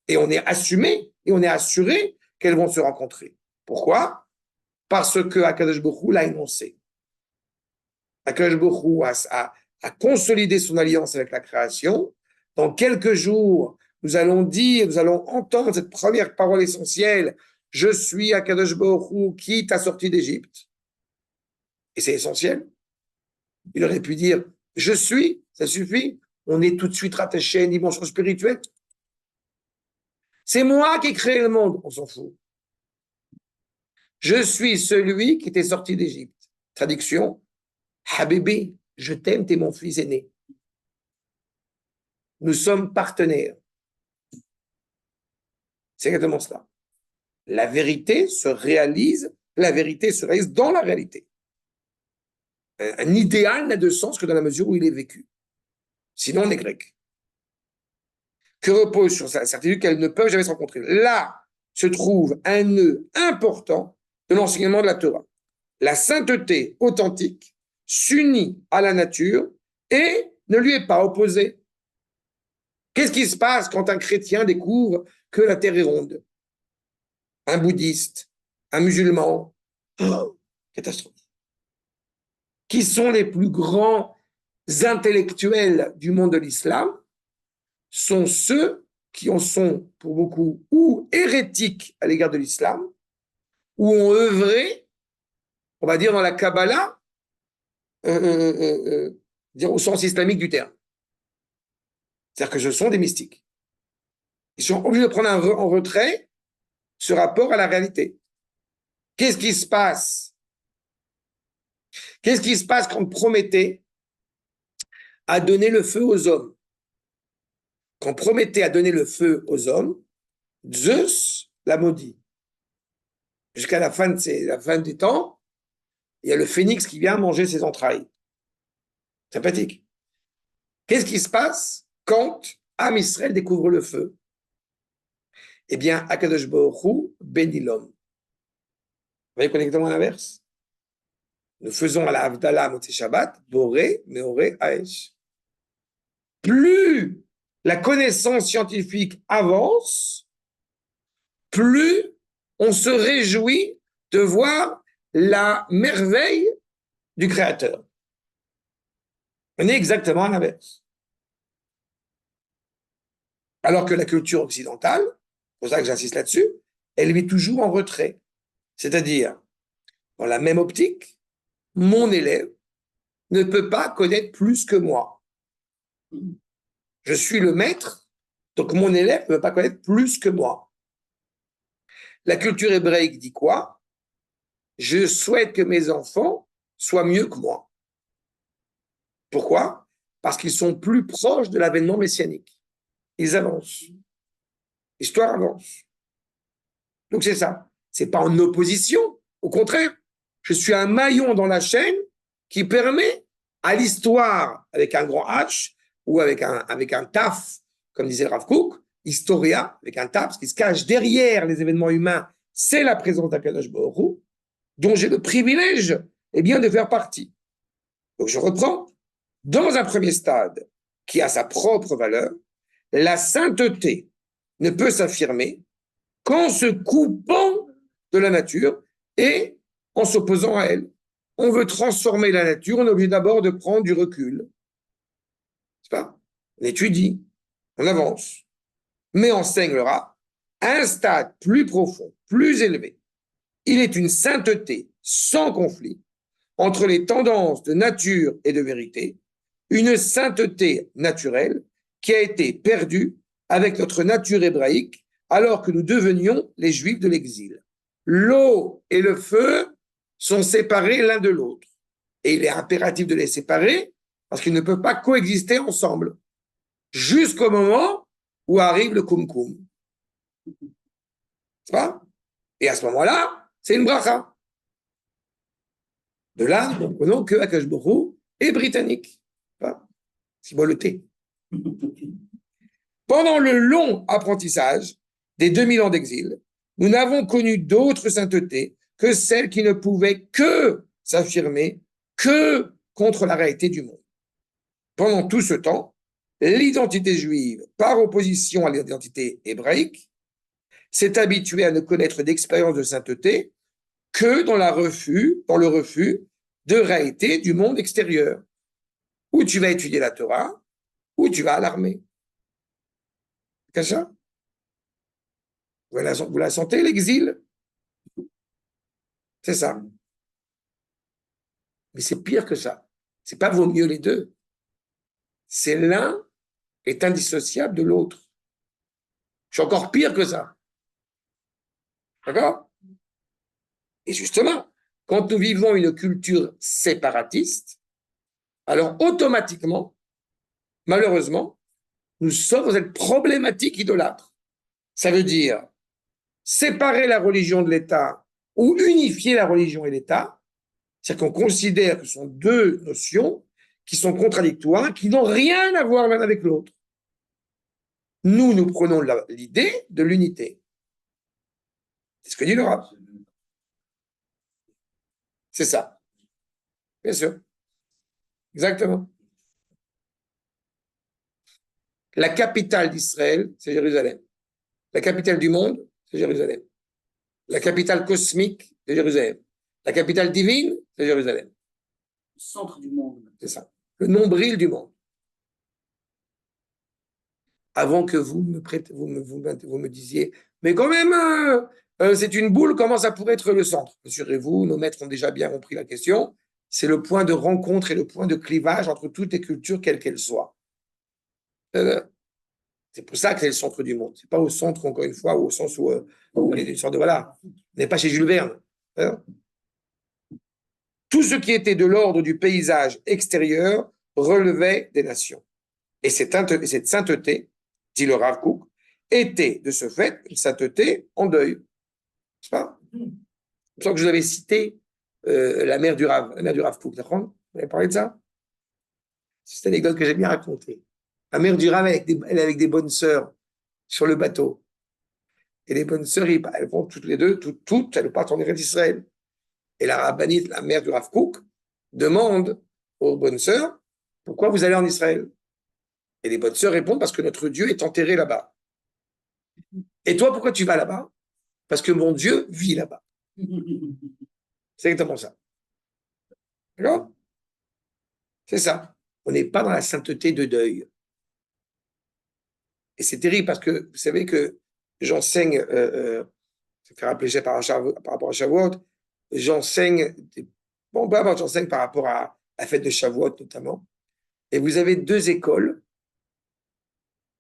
Et on est assumé et on est assuré qu'elles vont se rencontrer. Pourquoi? Parce que Akadosh Baruch Hu l'a énoncé. Akadosh Baruch Hu a consolidé son alliance avec la création. Dans quelques jours, nous allons entendre cette première parole essentielle. Je suis Akadosh Baruch Hu qui t'a sorti d'Égypte. Et c'est essentiel. Il aurait pu dire je suis, ça suffit. On est tout de suite rattaché à une dimension spirituelle. C'est moi qui ai créé le monde, on s'en fout. Je suis celui qui t'est sorti d'Égypte. Traduction, Habibi, je t'aime, t'es mon fils aîné. Nous sommes partenaires. C'est exactement cela. La vérité se réalise dans la réalité. Un idéal n'a de sens que dans la mesure où il est vécu. Sinon, on est grec. Que repose sur sa certitude qu'elles ne peuvent jamais se rencontrer. Là se trouve un nœud important de l'enseignement de la Torah. La sainteté authentique s'unit à la nature et ne lui est pas opposée. Qu'est-ce qui se passe quand un chrétien découvre que la terre est ronde? Un bouddhiste, un musulman, catastrophe. Qui sont les plus grands intellectuels du monde de l'islam? Sont ceux qui en sont, pour beaucoup, ou hérétiques à l'égard de l'islam, ou ont œuvré, on va dire dans la Kabbalah, dire au sens islamique du terme. C'est-à-dire que ce sont des mystiques. Ils sont obligés de prendre en retrait ce rapport à la réalité. Qu'est-ce qui se passe? Qu'est-ce qui se passe quand Prométhée a donné le feu aux hommes? Quand Prométhée a donné le feu aux hommes, Zeus l'a maudit. Jusqu'à la fin des temps, il y a le phénix qui vient manger ses entrailles. Sympathique. Qu'est-ce qui se passe quand Am Israël découvre le feu? Eh bien, Akadosh Baruch Hu bénit l'homme. Vous voyez exactement l'inverse? Nous faisons à la Havdalah Motzei Shabbat, Boré, Meoré, Aesh. Plus la connaissance scientifique avance, plus on se réjouit de voir la merveille du Créateur. On est exactement à l'inverse. Alors que la culture occidentale, c'est pour ça que j'insiste là-dessus, elle vit toujours en retrait. C'est-à-dire, dans la même optique, mon élève ne peut pas connaître plus que moi. Je suis le maître, donc mon élève ne peut pas connaître plus que moi. La culture hébraïque dit quoi? Je souhaite que mes enfants soient mieux que moi. Pourquoi? Parce qu'ils sont plus proches de l'avènement messianique. Ils avancent. L'histoire avance. Donc c'est ça. C'est pas en opposition. Au contraire, je suis un maillon dans la chaîne qui permet à l'histoire avec un grand H ou avec un taf, comme disait Rav Kook, historia, avec un taf, ce qui se cache derrière les événements humains, c'est la présence d'Akadosh Baruch Hu, dont j'ai le privilège de faire partie. Donc je reprends. Dans un premier stade, qui a sa propre valeur, la sainteté ne peut s'affirmer qu'en se coupant de la nature et en s'opposant à elle. On veut transformer la nature, on est obligé d'abord de prendre du recul. C'est pas? On étudie, on avance, mais enseignera à un stade plus profond, plus élevé. Il est une sainteté sans conflit entre les tendances de nature et de vérité, une sainteté naturelle qui a été perdue avec notre nature hébraïque alors que nous devenions les Juifs de l'exil. L'eau et le feu sont séparés l'un de l'autre. Et il est impératif de les séparer parce qu'ils ne peuvent pas coexister ensemble jusqu'au moment où arrive le kumkum. C'est pas? Et à ce moment-là, c'est une bracha. De là, nous comprenons que Akash Baruch Hu est britannique. C'est bon le thé. Pendant le long apprentissage des 2000 ans d'exil, nous n'avons connu d'autres saintetés que celles qui ne pouvaient que s'affirmer que contre la réalité du monde. Pendant tout ce temps, l'identité juive, par opposition à l'identité hébraïque, s'est habituée à ne connaître d'expérience de sainteté que dans le refus de réalité du monde extérieur, où tu vas étudier la Torah, ou tu vas à l'armée. C'est ça? Vous la sentez, l'exil? C'est ça. Mais c'est pire que ça. C'est pas vaut mieux les deux. C'est l'un est indissociable de l'autre. Je suis encore pire que ça. D'accord? Et justement, quand nous vivons une culture séparatiste, alors automatiquement, malheureusement, nous sommes dans cette problématique idolâtre. Ça veut dire séparer la religion de l'État ou unifier la religion et l'État, c'est-à-dire qu'on considère que ce sont deux notions qui sont contradictoires, qui n'ont rien à voir l'un avec l'autre. Nous prenons l'idée de l'unité. C'est ce que dit le Rav. C'est ça. Bien sûr. Exactement. La capitale d'Israël, c'est Jérusalem. La capitale du monde, c'est Jérusalem. La capitale cosmique, c'est Jérusalem. La capitale divine, c'est Jérusalem. Le centre du monde. C'est ça. Le nombril du monde. Avant que vous me disiez, mais quand même, c'est une boule, comment ça pourrait être le centre? Rassurez-vous, nos maîtres ont déjà bien compris la question. C'est le point de rencontre et le point de clivage entre toutes les cultures, quelles qu'elles soient. C'est pour ça que c'est le centre du monde. C'est pas au centre, encore une fois, ou au sens où on est une sorte de voilà. On n'est pas chez Jules Verne. Tout ce qui était de l'ordre du paysage extérieur relevait des nations. Et cette sainteté, dit le Rav Kook, était de ce fait une sainteté en deuil. C'est pas? C'est pour ça que je vous avais cité la mère du Rav Kook. Vous avez parlé de ça? C'est une anecdote que j'ai bien racontée. La mère du Rav, elle est avec des bonnes sœurs sur le bateau. Et les bonnes sœurs, elles vont toutes les deux, toutes, elles partent en Eretz d'Israël. Et la rabbinite, la mère du Rav Kook, demande aux bonnes sœurs, pourquoi vous allez en Israël? Et les bonnes sœurs répondent, parce que notre Dieu est enterré là-bas. Et toi, pourquoi tu vas là-bas? Parce que mon Dieu vit là-bas. C'est exactement ça. D'accord? C'est ça. On n'est pas dans la sainteté de deuil. Et c'est terrible parce que vous savez que j'enseigne, ça fait rappeler par rapport à Shavuot, j'enseigne par rapport à la fête de Shavuot notamment. Et vous avez deux écoles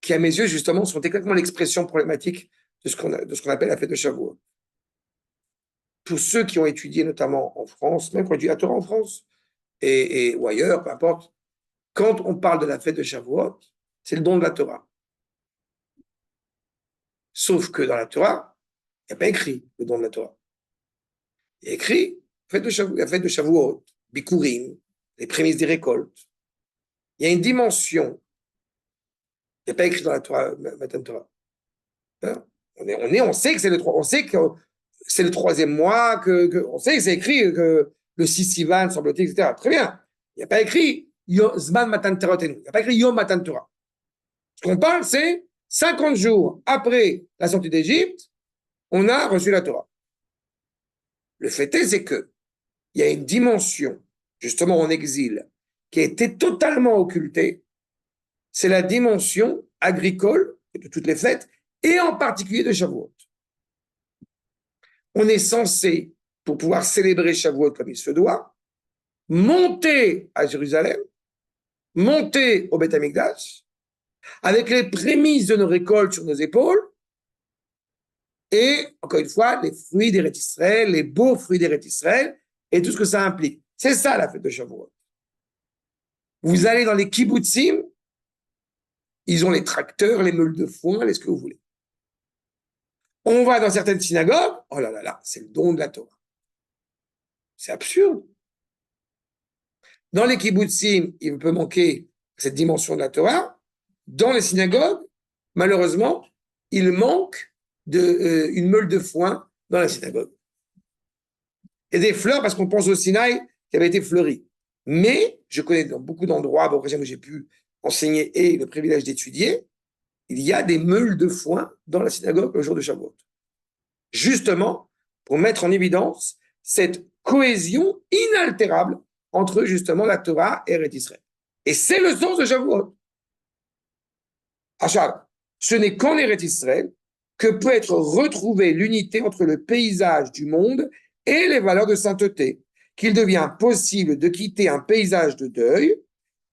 qui, à mes yeux, justement, sont exactement l'expression problématique de ce qu'on appelle la fête de Shavuot. Pour ceux qui ont étudié notamment en France, même qui ont étudié la Torah en France ou ailleurs, peu importe, quand on parle de la fête de Shavuot, c'est le don de la Torah. Sauf que dans la Torah, il n'y a pas écrit le don de la Torah. Il y a écrit la fête de Shavuot, Bikurim, les prémices des récoltes. Il y a une dimension, il n'y a pas écrit dans la Torah, Matan Torah. Hein? On sait que c'est on sait que c'est le 3e mois, on sait que c'est écrit que le 6 Sivan, semble-t-il, etc. Très bien. Il n'y a pas écrit Zman Matan Torah. Il n'y a pas écrit Yom Matan Torah. Ce qu'on parle, c'est 50 jours après la sortie d'Égypte, on a reçu la Torah. Le fait est, c'est qu'il y a une dimension, justement en exil, qui a été totalement occultée. C'est la dimension agricole de toutes les fêtes, et en particulier de Shavuot. On est censé, pour pouvoir célébrer Shavuot comme il se doit, monter à Jérusalem, monter au Beth Amikdash, avec les prémices de nos récoltes sur nos épaules, et, encore une fois, les fruits d'Eretz Israël, les beaux fruits d'Eretz Israël, et tout ce que ça implique. C'est ça la fête de Shavuot. Vous allez dans les kibbutzim, ils ont les tracteurs, les meules de foin, ce que vous voulez. On va dans certaines synagogues, oh là là là, c'est le don de la Torah. C'est absurde. Dans les kibbutzim, il peut manquer cette dimension de la Torah. Dans les synagogues, malheureusement, il manque une meule de foin dans la synagogue. Et des fleurs, parce qu'on pense au Sinaï qui avait été fleuri. Mais, je connais dans beaucoup d'endroits, où j'ai pu enseigner et le privilège d'étudier, il y a des meules de foin dans la synagogue le jour de Shavuot. Justement, pour mettre en évidence cette cohésion inaltérable entre, justement, la Torah et Eretz Israël. Et c'est le sens de Shavuot. Achal, ce n'est qu'en Eretz Israël que peut être retrouvée l'unité entre le paysage du monde et les valeurs de sainteté, qu'il devient possible de quitter un paysage de deuil,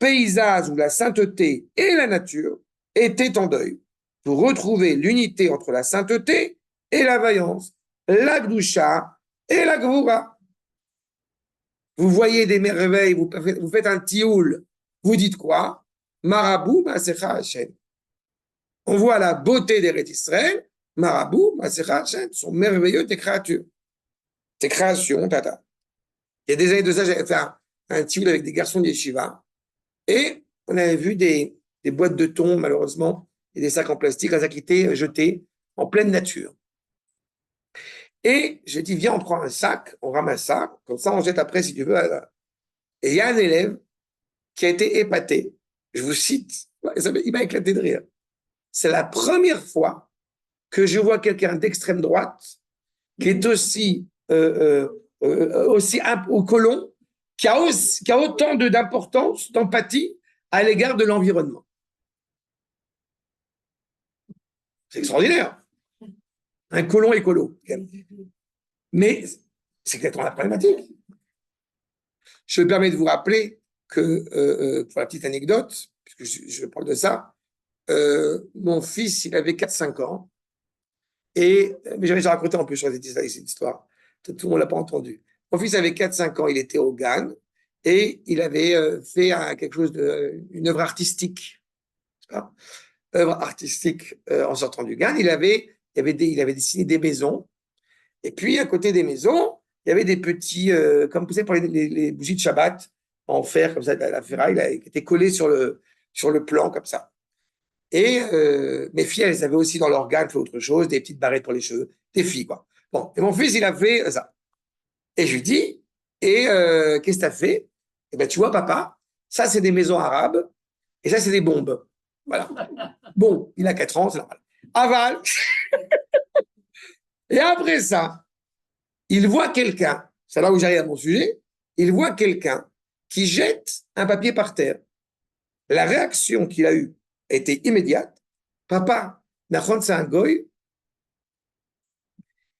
paysage où la sainteté et la nature étaient en deuil, pour retrouver l'unité entre la sainteté et la vaillance, la gdusha et la gvoura. Vous voyez des merveilles, vous faites un tioul, vous dites quoi? Marabou Masecha Hashem. On voit la beauté d'Eretz Israël, Marabou Masecha Hashem, sont merveilleux tes créatures, tes créations, tata. Il y a des années de ça, j'avais fait un tioul avec des garçons de yeshiva, et on avait vu des boîtes de thon, malheureusement, et des sacs en plastique, un sac qui étaient jetés en pleine nature. Et j'ai dit, viens, on prend un sac, on ramasse ça, comme ça on jette après si tu veux. Et il y a un élève qui a été épaté, je vous cite, il m'a éclaté de rire. C'est la première fois que je vois quelqu'un d'extrême droite qui est aussi au colon, qui a autant d'importance, d'empathie à l'égard de l'environnement. C'est extraordinaire. Un colon écolo. Mais c'est exactement la problématique. Je me permets de vous rappeler que, pour la petite anecdote, puisque je parle de ça, mon fils, il avait 4-5 ans, mais j'avais déjà raconté en plus sur cette histoire, tout le monde ne l'a pas entendu. Mon fils avait 4-5 ans, il était au GAN, et il avait fait quelque chose une œuvre artistique. Œuvre artistique en sortant du GAN, il avait dessiné des maisons, et puis à côté des maisons, il y avait des petits, comme vous savez, pour les bougies de Shabbat, en fer, comme ça, la ferraille, qui était collée sur le plan, comme ça. Et mes filles, elles avaient aussi dans leur GAN fait autre chose, des petites barrettes pour les cheveux, des filles, quoi. Bon, et mon fils, il a fait ça. Et je lui dis, qu'est-ce que tu as fait? Eh bien, tu vois, papa, ça, c'est des maisons arabes, et ça, c'est des bombes. Voilà. Bon, il a 4 ans, c'est normal. Aval. Et après ça, il voit quelqu'un, c'est là où j'arrive à mon sujet, il voit quelqu'un qui jette un papier par terre. La réaction qu'il a eue était immédiate. Papa, Nachon, c'est un goy.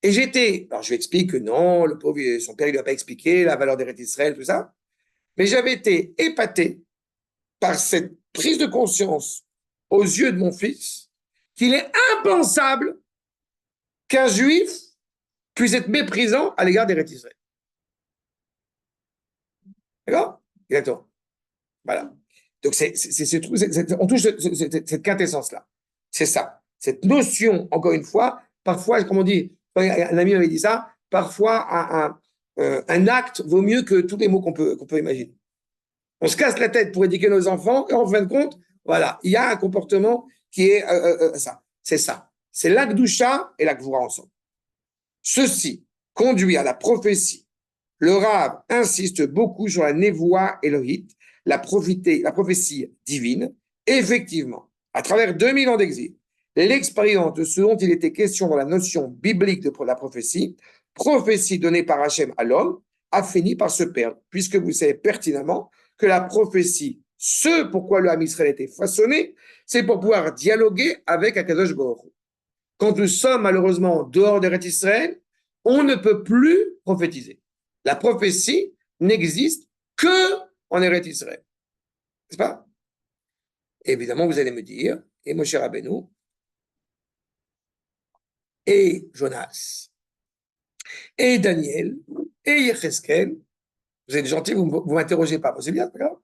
Et alors je lui explique que non, le pauvre, son père, il lui a pas expliqué la valeur d'Eretz Israël, tout ça. Mais j'avais été épaté par cette prise de conscience aux yeux de mon fils qu'il est impensable qu'un juif puisse être méprisant à l'égard d'Eretz Israël. D'accord? Exactement. Voilà. Donc, on touche cette quintessence-là. C'est ça. Cette notion, encore une fois, parfois, comme on dit, un ami m'avait dit ça, parfois, un acte vaut mieux que tous les mots qu'on peut imaginer. On se casse la tête pour éduquer nos enfants et en fin de compte, voilà, il y a un comportement qui est ça. C'est ça. C'est l'Akdoucha et l'Akvoura ensemble. Ceci conduit à la prophétie. Le Rav insiste beaucoup sur la névoie Elohit, la prophétie divine. Effectivement, à travers 2000 ans d'exil, l'expérience de ce dont il était question dans la notion biblique de la prophétie donnée par Hachem à l'homme, a fini par se perdre, puisque vous savez pertinemment que la prophétie, ce pourquoi le Ham Israël était façonné, c'est pour pouvoir dialoguer avec Akadosh Baruch Hu. Quand nous sommes malheureusement en dehors d'Eretz Israël, on ne peut plus prophétiser. La prophétie n'existe que en Eretz Israël. N'est-ce pas? Évidemment, vous allez me dire, et Moshe Rabbeinu, et Jonas, et Daniel, et Yecheskel, vous êtes gentil, vous ne m'interrogez pas, c'est bien, c'est pas grave.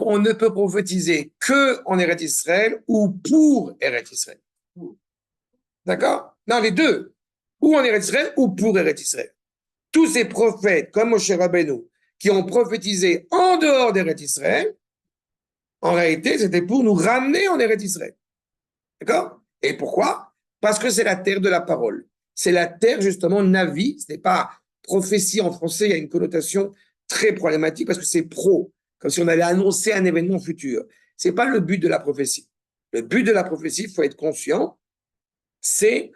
On ne peut prophétiser que en Eretz Israël ou pour Eretz Israël. D'accord? Non, les deux. Ou en Eretz Israël ou pour Eretz Israël. Tous ces prophètes, comme Moshe Rabbeinu, qui ont prophétisé en dehors d'Eretz Israël, en réalité, c'était pour nous ramener en Eretz Israël. D'accord? Et pourquoi? Parce que c'est la terre de la parole. C'est la terre, justement, Navi. Ce n'est pas prophétie en français, il y a une connotation très problématique parce que c'est pro, comme si on allait annoncer un événement futur. Ce n'est pas le but de la prophétie. Le but de la prophétie, il faut être conscient, c'est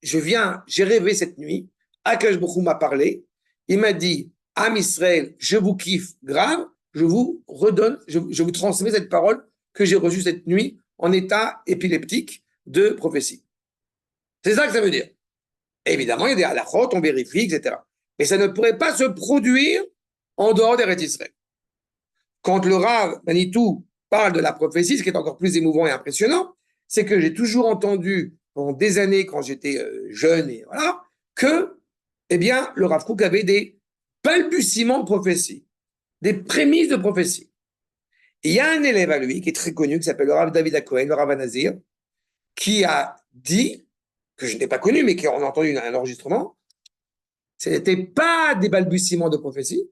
j'ai rêvé cette nuit, Akash Baruch m'a parlé, il m'a dit, Am Israël, je vous kiffe grave, je vous redonne, je vous transmets cette parole que j'ai reçue cette nuit en état épileptique de prophétie. C'est ça que ça veut dire. Évidemment, il y a des halachot, on vérifie, etc. Mais ça ne pourrait pas se produire en dehors d'Eretz Israël. Quand le Rav Manitou parle de la prophétie, ce qui est encore plus émouvant et impressionnant, c'est que j'ai toujours entendu pendant des années, quand j'étais jeune, et voilà, que eh bien, le Rav Kook avait des balbutiements de prophétie, des prémices de prophétie. Et il y a un élève à lui qui est très connu, qui s'appelle le Rav David Cohen, le Rav Nazir, qui a dit, que je n'ai pas connu, mais qui en a entendu un enregistrement, ce n'était pas des balbutiements de prophétie.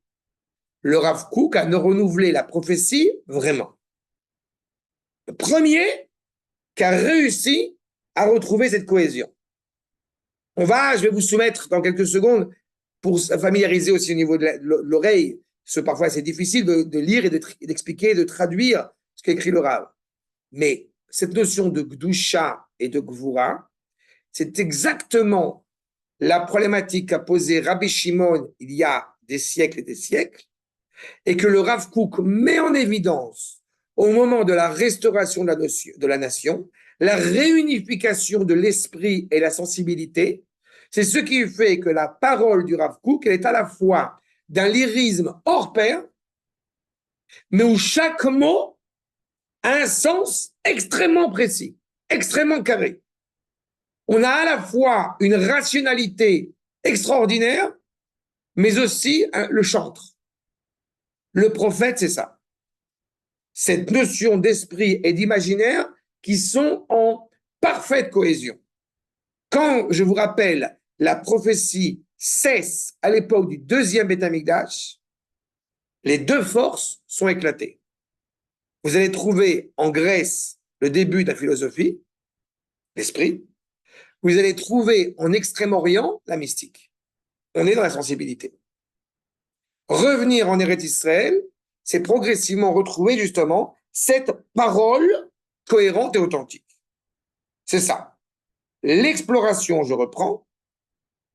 Le Rav Kook a renouvelé la prophétie vraiment. Le premier qui a réussi à retrouver cette cohésion. Je vais vous soumettre dans quelques secondes pour familiariser aussi au niveau de l'oreille, parce que parfois c'est difficile de lire et d'expliquer, de traduire ce qu'écrit le Rav. Mais cette notion de Gdusha et de Gvura, c'est exactement la problématique qu'a posée Rabbi Shimon il y a des siècles et des siècles, et que le Rav Kook met en évidence au moment de la restauration de la nation, la réunification de l'esprit et la sensibilité. C'est ce qui fait que la parole du Rav Kook, elle est à la fois d'un lyrisme hors pair, mais où chaque mot a un sens extrêmement précis, extrêmement carré. On a à la fois une rationalité extraordinaire, mais aussi le chantre. Le prophète, c'est ça. Cette notion d'esprit et d'imaginaire qui sont en parfaite cohésion. Quand, je vous rappelle, la prophétie cesse à l'époque du deuxième Beth Amikdash, les deux forces sont éclatées. Vous allez trouver en Grèce le début de la philosophie, l'esprit. Vous allez trouver en Extrême-Orient la mystique. On est dans la sensibilité. Revenir en Eretz Israël, c'est progressivement retrouver justement cette parole cohérente et authentique. C'est ça. L'exploration, je reprends,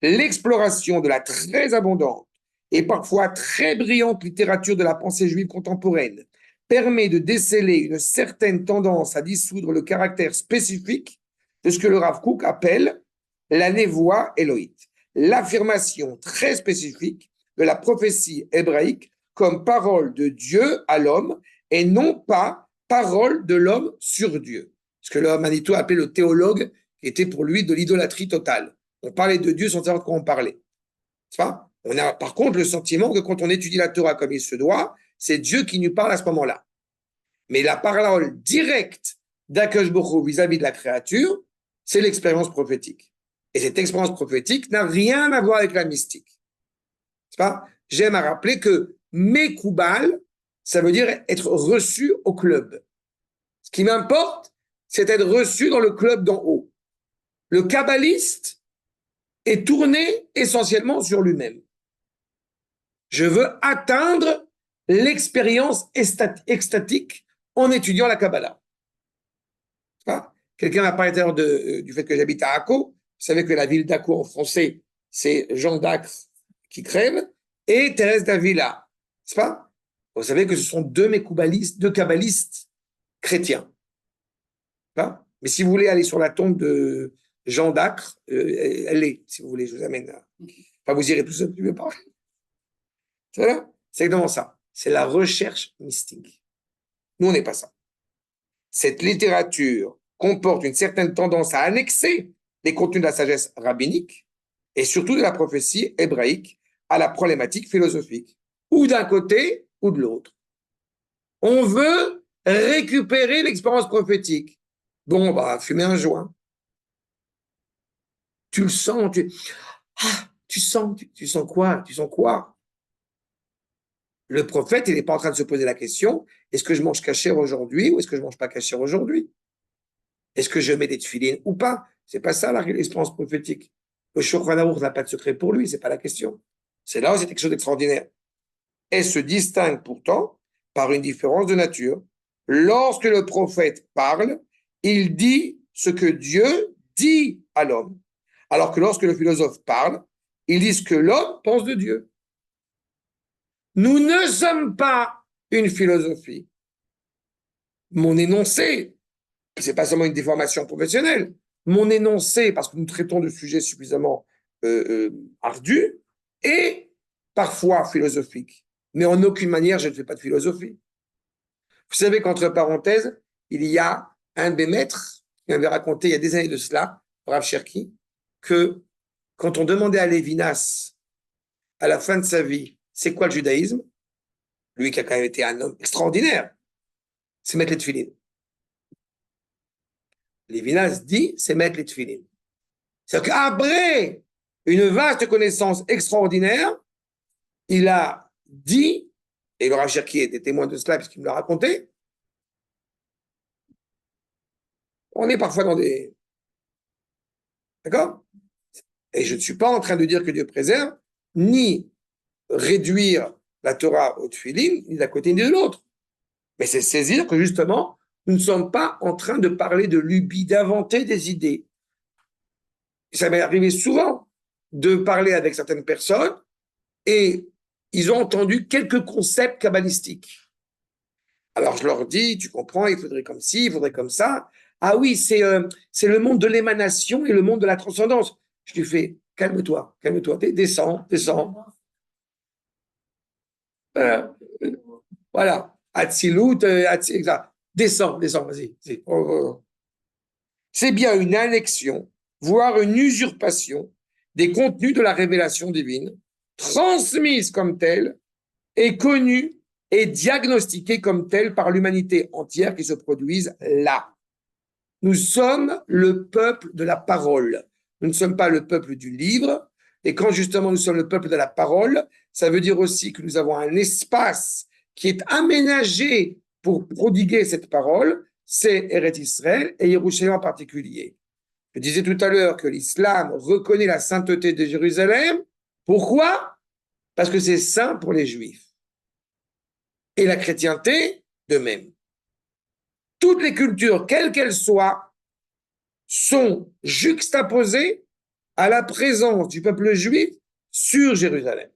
l'exploration de la très abondante et parfois très brillante littérature de la pensée juive contemporaine permet de déceler une certaine tendance à dissoudre le caractère spécifique de ce que le Rav Kook appelle la névoie élohite, l'affirmation très spécifique de la prophétie hébraïque comme parole de Dieu à l'homme et non pas parole de l'homme sur Dieu. Ce que le Manitou appelait le théologue, qui était pour lui de l'idolâtrie totale. On parlait de Dieu sans savoir de quoi on parlait. On a par contre le sentiment que quand on étudie la Torah comme il se doit, c'est Dieu qui nous parle à ce moment-là. Mais la parole directe d'Akadosh Baruch Hu vis-à-vis de la créature, c'est l'expérience prophétique. Et cette expérience prophétique n'a rien à voir avec la mystique. J'aime à rappeler que Mekoubal, ça veut dire être reçu au club. Ce qui m'importe, c'est être reçu dans le club d'en haut. Le kabbaliste est tourné essentiellement sur lui-même. Je veux atteindre l'expérience extatique en étudiant la Kabbalah. Quelqu'un m'a parlé d'ailleurs du fait que j'habite à Akko. Vous savez que la ville d'Akko en français, c'est Jean d'Acre qui crève et Thérèse d'Avila. N'est-ce pas? Vous savez que ce sont deux kabbalistes chrétiens. Pas? Mais si vous voulez aller sur la tombe de Jean d'Acre, elle est, si vous voulez, je vous amène. Enfin, vous irez tout seul, tu veux pas. Voilà, c'est exactement ça. C'est la recherche mystique. Nous, on n'est pas ça. Cette littérature comporte une certaine tendance à annexer les contenus de la sagesse rabbinique et surtout de la prophétie hébraïque à la problématique philosophique, ou d'un côté ou de l'autre. On veut récupérer l'expérience prophétique. Bon, bah, fumer un joint. Tu le sens, tu sens quoi? Tu sens quoi? Le prophète, il n'est pas en train de se poser la question, est-ce que je mange cachère aujourd'hui ou est-ce que je mange pas cachère aujourd'hui? Est-ce que je mets des tefilines ou pas? C'est pas ça l'expérience prophétique. Le Shulchan Aruch n'a pas de secret pour lui, c'est pas la question. C'est là où c'est quelque chose d'extraordinaire. Elle se distingue pourtant par une différence de nature. Lorsque le prophète parle, il dit ce que Dieu dit à l'homme. Alors que lorsque le philosophe parle, il dit ce que l'homme pense de Dieu. Nous ne sommes pas une philosophie. Mon énoncé, c'est pas seulement une déformation professionnelle, mon énoncé, parce que nous traitons de sujets suffisamment ardus, et parfois philosophiques. Mais en aucune manière, je ne fais pas de philosophie. Vous savez qu'entre parenthèses, il y a un de mes maîtres qui m'avait raconté il y a des années de cela, Rav Cherki, que quand on demandait à Lévinas, à la fin de sa vie, c'est quoi le judaïsme? Lui qui a quand même été un homme extraordinaire, c'est mettre les tefilines. Lévinas dit, c'est mettre les tefilines. C'est-à-dire qu'après une vaste connaissance extraordinaire, il a dit, et le Rav Cherki était témoin de cela puisqu'il me l'a raconté, on est parfois dans des... D'accord? Et je ne suis pas en train de dire que Dieu préserve, ni réduire la Torah au tefilin, ni d'un côté ni de l'autre. Mais c'est saisir que justement, nous ne sommes pas en train de parler de lubie, d'inventer des idées. Ça m'est arrivé souvent de parler avec certaines personnes et ils ont entendu quelques concepts kabbalistiques. Alors je leur dis, tu comprends, il faudrait comme ci, il faudrait comme ça. Ah oui, c'est le monde de l'émanation et le monde de la transcendance. Je lui fais, calme-toi, descends. Voilà. Atzilut, descends, vas-y. C'est bien une annexion, voire une usurpation des contenus de la révélation divine, transmise comme telle et connue et diagnostiquée comme telle par l'humanité entière qui se produise là. Nous sommes le peuple de la parole. Nous ne sommes pas le peuple du livre. Et quand justement nous sommes le peuple de la parole, ça veut dire aussi que nous avons un espace qui est aménagé pour prodiguer cette parole, c'est Eretz Israël et Yerushalayim en particulier. Je disais tout à l'heure que l'islam reconnaît la sainteté de Jérusalem. Pourquoi? Parce que c'est saint pour les Juifs. Et la chrétienté, de même. Toutes les cultures, quelles qu'elles soient, sont juxtaposées à la présence du peuple juif sur Jérusalem.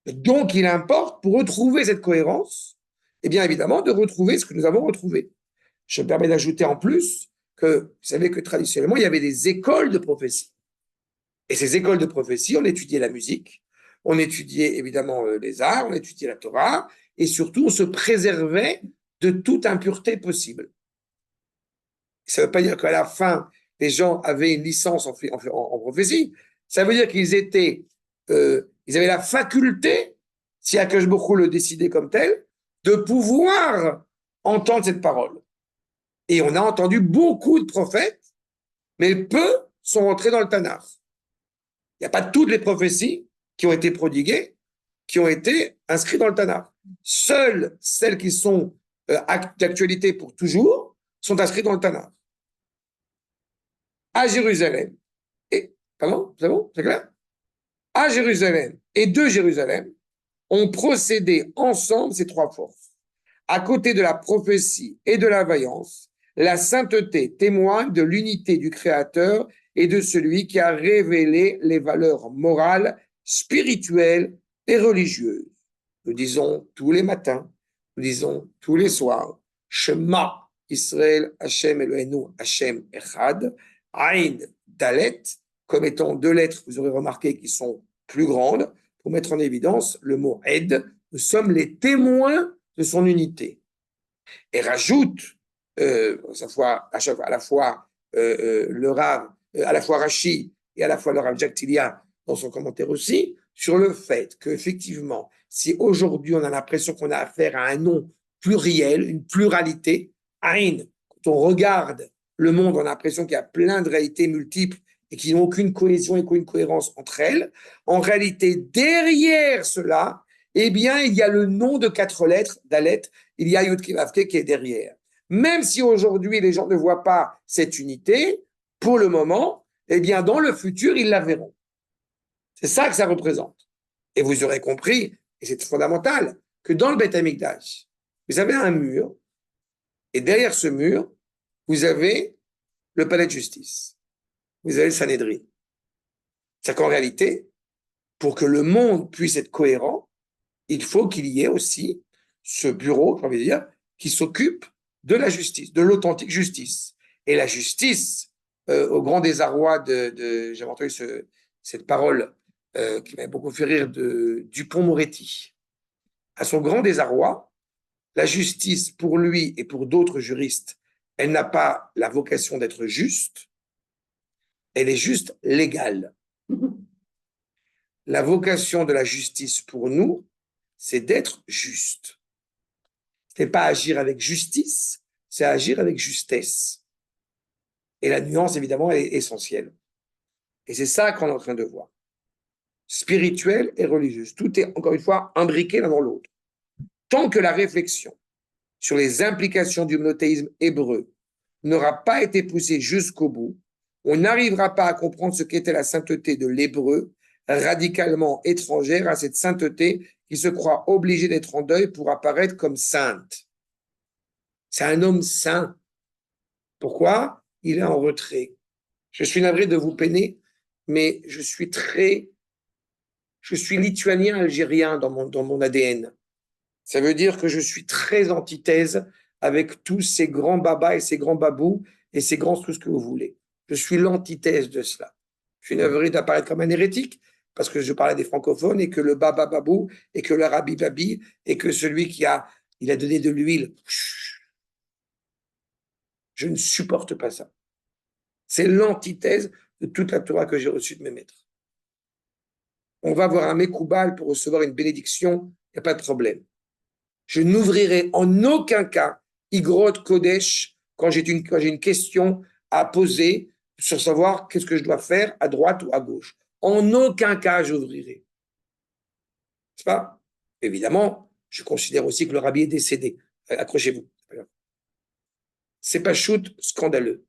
Donc, il importe, pour retrouver cette cohérence, eh bien évidemment, de retrouver ce que nous avons retrouvé. Je me permets d'ajouter en plus que, vous savez que traditionnellement, il y avait des écoles de prophétie. Et ces écoles de prophétie, on étudiait la musique, on étudiait évidemment les arts, on étudiait la Torah, et surtout, on se préservait de toute impureté possible. Ça ne veut pas dire qu'à la fin, les gens avaient une licence en prophétie. Ça veut dire qu'ils étaient, ils avaient la faculté, si Akash Bokhu le décidait comme tel, de pouvoir entendre cette parole. Et on a entendu beaucoup de prophètes, mais peu sont rentrés dans le Tanakh. Il n'y a pas toutes les prophéties qui ont été prodiguées, qui ont été inscrits dans le Tanakh. Seules celles qui sont d'actualité pour toujours sont inscrites dans le Tanakh. À Jérusalem, pardon, c'est bon, c'est clair? À Jérusalem et de Jérusalem ont procédé ensemble ces trois forces. À côté de la prophétie et de la vaillance, la sainteté témoigne de l'unité du Créateur et de celui qui a révélé les valeurs morales, spirituelles et religieuses. Nous disons tous les matins, nous disons tous les soirs, Shema Israël Hashem Eloheinu Hashem Echad, Ain Dalet, comme étant deux lettres, vous aurez remarqué, qui sont plus grandes, pour mettre en évidence le mot Ed. Nous sommes les témoins de son unité. Et rajoute, à la fois le Rav, à la fois Rashi et à la fois le Rav Jaktilia dans son commentaire aussi, sur le fait qu'effectivement, si aujourd'hui on a l'impression qu'on a affaire à un nom pluriel, une pluralité, Ain, quand on regarde le monde, on a l'impression qu'il y a plein de réalités multiples et qui n'ont aucune cohésion et aucune cohérence entre elles. En réalité, derrière cela, eh bien, il y a le nom de 4 lettres, Dalet, il y a Yud Kivavke qui est derrière. Même si aujourd'hui les gens ne voient pas cette unité, pour le moment, eh bien, dans le futur, ils la verront. C'est ça que ça représente. Et vous aurez compris, et c'est fondamental, que dans le Beth Amikdash, vous avez un mur, et derrière ce mur, vous avez le palais de justice. Vous avez le Sanhédrin. C'est qu'en réalité, pour que le monde puisse être cohérent, il faut qu'il y ait aussi ce bureau, j'ai envie de dire, qui s'occupe de la justice, de l'authentique justice. Et la justice, au grand désarroi j'ai entendu cette parole qui m'a beaucoup fait rire de Dupond-Moretti. À son grand désarroi, la justice pour lui et pour d'autres juristes, elle n'a pas la vocation d'être juste, elle est juste légale. La vocation de la justice pour nous, c'est d'être juste. Ce n'est pas agir avec justice, c'est agir avec justesse. Et la nuance, évidemment, est essentielle. Et c'est ça qu'on est en train de voir. Spirituelle et religieuse. Tout est, encore une fois, imbriqué l'un dans l'autre. Tant que la réflexion sur les implications du monothéisme hébreu n'aura pas été poussée jusqu'au bout, on n'arrivera pas à comprendre ce qu'était la sainteté de l'hébreu, radicalement étrangère à cette sainteté qui se croit obligée d'être en deuil pour apparaître comme sainte. C'est un homme saint. Pourquoi? Il est en retrait. Je suis navré de vous peiner, mais je suis lituanien algérien dans mon ADN. Ça veut dire que je suis très antithèse avec tous ces grands babas et ces grands babous et ces grands tout ce que vous voulez. Je suis l'antithèse de cela. Je suis navré d'apparaître comme un hérétique parce que je parlais des francophones et que le baba babou et que le rabbi babi et que celui il a donné de l'huile. Je ne supporte pas ça. C'est l'antithèse de toute la Torah que j'ai reçue de mes maîtres. On va voir un Mekoubal pour recevoir une bénédiction, il n'y a pas de problème. Je n'ouvrirai en aucun cas Igrot Kodesh quand j'ai une question à poser sur savoir qu'est-ce que je dois faire à droite ou à gauche. En aucun cas j'ouvrirai. C'est pas? Évidemment, je considère aussi que le rabbi est décédé. Accrochez-vous. C'est pas shoot scandaleux.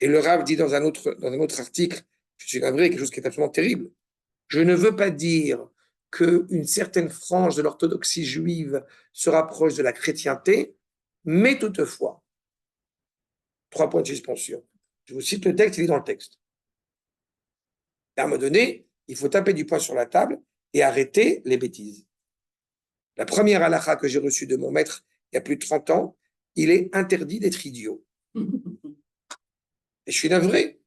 Et le Rav dit dans un autre article, je suis navré, quelque chose qui est absolument terrible. Je ne veux pas dire qu'une certaine frange de l'orthodoxie juive se rapproche de la chrétienté, mais toutefois, 3 points de suspension. Je vous cite le texte, il est dans le texte. À un moment donné, il faut taper du poing sur la table et arrêter les bêtises. La première halakha que j'ai reçue de mon maître il y a plus de 30 ans, il est interdit d'être idiot. Et je suis navré.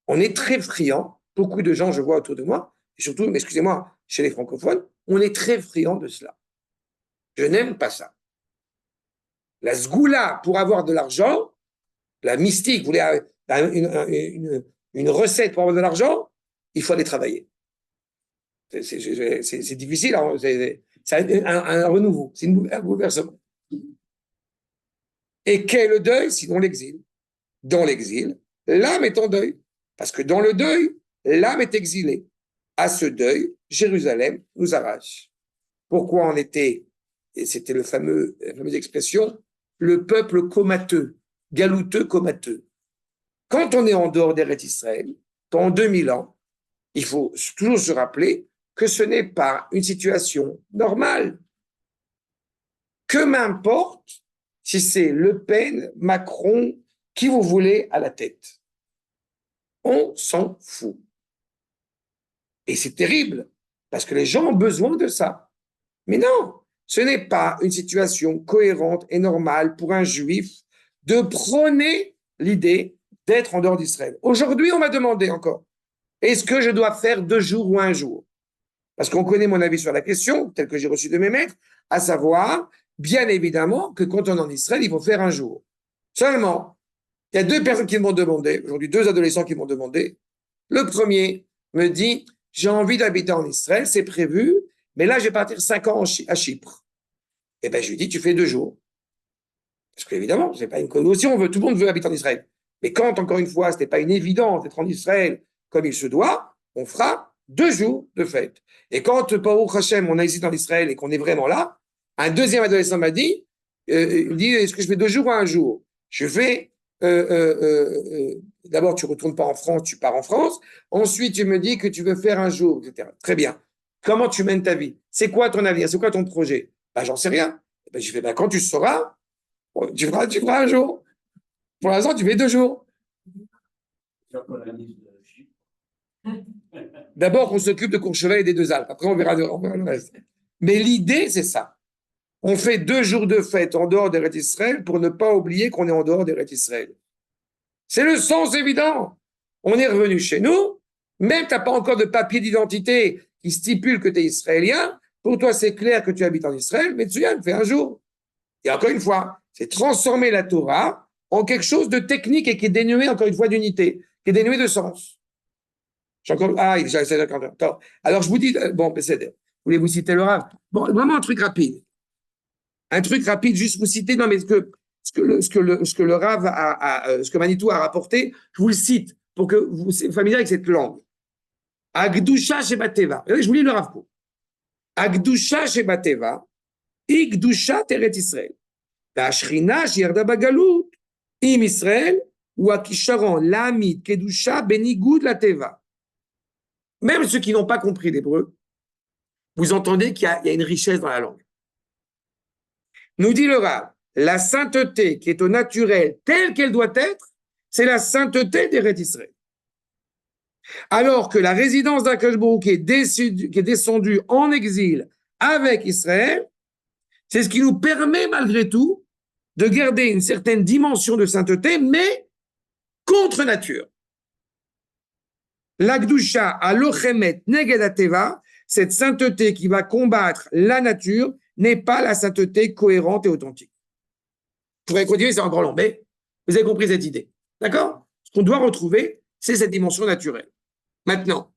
On est très friand, beaucoup de gens, je vois autour de moi, et surtout, mais excusez-moi, chez les francophones, on est très friand de cela. Je n'aime pas ça. La sgoula pour avoir de l'argent, la mystique, vous voulez une recette pour avoir de l'argent, il faut aller travailler. C'est difficile, c'est un renouveau, c'est un bouleversement. Et qu'est le deuil sinon l'exil? Dans l'exil, l'âme est en deuil, parce que dans le deuil, l'âme est exilée. À ce deuil, Jérusalem nous arrache. pourquoi on était, et c'était la fameuse expression, le peuple comateux, galouteux, comateux. Quand on est en dehors d'Eretz Israël, pendant 2000 ans, il faut toujours se rappeler que ce n'est pas une situation normale. Que m'importe si c'est Le Pen, Macron, qui vous voulez à la tête. On s'en fout. Et c'est terrible, parce que les gens ont besoin de ça. Mais non, ce n'est pas une situation cohérente et normale pour un juif de prôner l'idée d'être en dehors d'Israël. Aujourd'hui, on m'a demandé encore, est-ce que je dois faire 2 jours ou 1 jour? Parce qu'on connaît mon avis sur la question, tel que j'ai reçu de mes maîtres, à savoir, bien évidemment, que quand on est en Israël, il faut faire 1 jour. Seulement, il y a 2 personnes qui m'ont demandé, aujourd'hui 2 adolescents qui m'ont demandé. Le premier me dit, j'ai envie d'habiter en Israël, c'est prévu, mais là, je vais partir 5 ans à Chypre. Eh bien, je lui dis, tu fais 2 jours. Parce qu'évidemment, c'est pas une connotation, tout le monde veut habiter en Israël. Mais quand, encore une fois, ce n'est pas une évidence d'être en Israël comme il se doit, on fera 2 jours de fête. Et quand, Baruch Hashem, on a ici en Israël et qu'on est vraiment là, un deuxième adolescent m'a dit, il me dit, est-ce que je fais 2 jours ou 1 jour? Je fais, d'abord, tu ne retournes pas en France, tu pars en France. Ensuite, tu me dis que tu veux faire 1 jour, etc. Très bien. Comment tu mènes ta vie? C'est quoi ton avenir? C'est quoi ton projet? Ben, j'en sais rien. Ben, je fais, ben, quand tu sauras, tu feras 1 jour. Pour l'instant, tu fais 2 jours. D'abord, on s'occupe de Courchevel et des 2 Alpes. Après, on verra le reste. Mais l'idée, c'est ça. On fait 2 jours de fête en dehors d'Eretz Israël pour ne pas oublier qu'on est en dehors d'Eretz Israël. C'est le sens évident. On est revenu chez nous. Même tu n'as pas encore de papier d'identité qui stipule que tu es israélien. Pour toi, c'est clair que tu habites en Israël. Mais tu fais 1 jour. Et encore une fois, c'est transformer la Torah en quelque chose de technique et qui est dénué, encore une fois, d'unité, qui est dénué de sens. Alors, je vous dis, bon, voulez-vous citer le Rav? Bon, vraiment un truc rapide. Un truc rapide, juste vous citer, non, mais ce que le Rav ce que Manitou a rapporté, je vous le cite pour que vous soyez familier avec cette langue. Agdusha shebateva. Je vous lis le Rav. Agdusha shebateva, Igdusha teret Israël. והשכינה שירדה בגלות עם ישראל הוא הכישרון להעמיד קדושה בניגוד לטבע. Même ceux qui n'ont pas compris l'hébreu, vous entendez qu'il y a une richesse dans la langue. Nous dit le Rav, la sainteté qui est au naturel telle qu'elle doit être, c'est la sainteté d'Eretz Israël. Alors que la résidence d'Akadosh Baruch Hu qui est descendue en exil avec Israël, c'est ce qui nous permet malgré tout de garder une certaine dimension de sainteté, mais contre nature. L'Akdusha alochemet neged ateva, cette sainteté qui va combattre la nature, n'est pas la sainteté cohérente et authentique. Je pourrais continuer, c'est encore long, mais vous avez compris cette idée. D'accord? Ce qu'on doit retrouver, c'est cette dimension naturelle. Maintenant,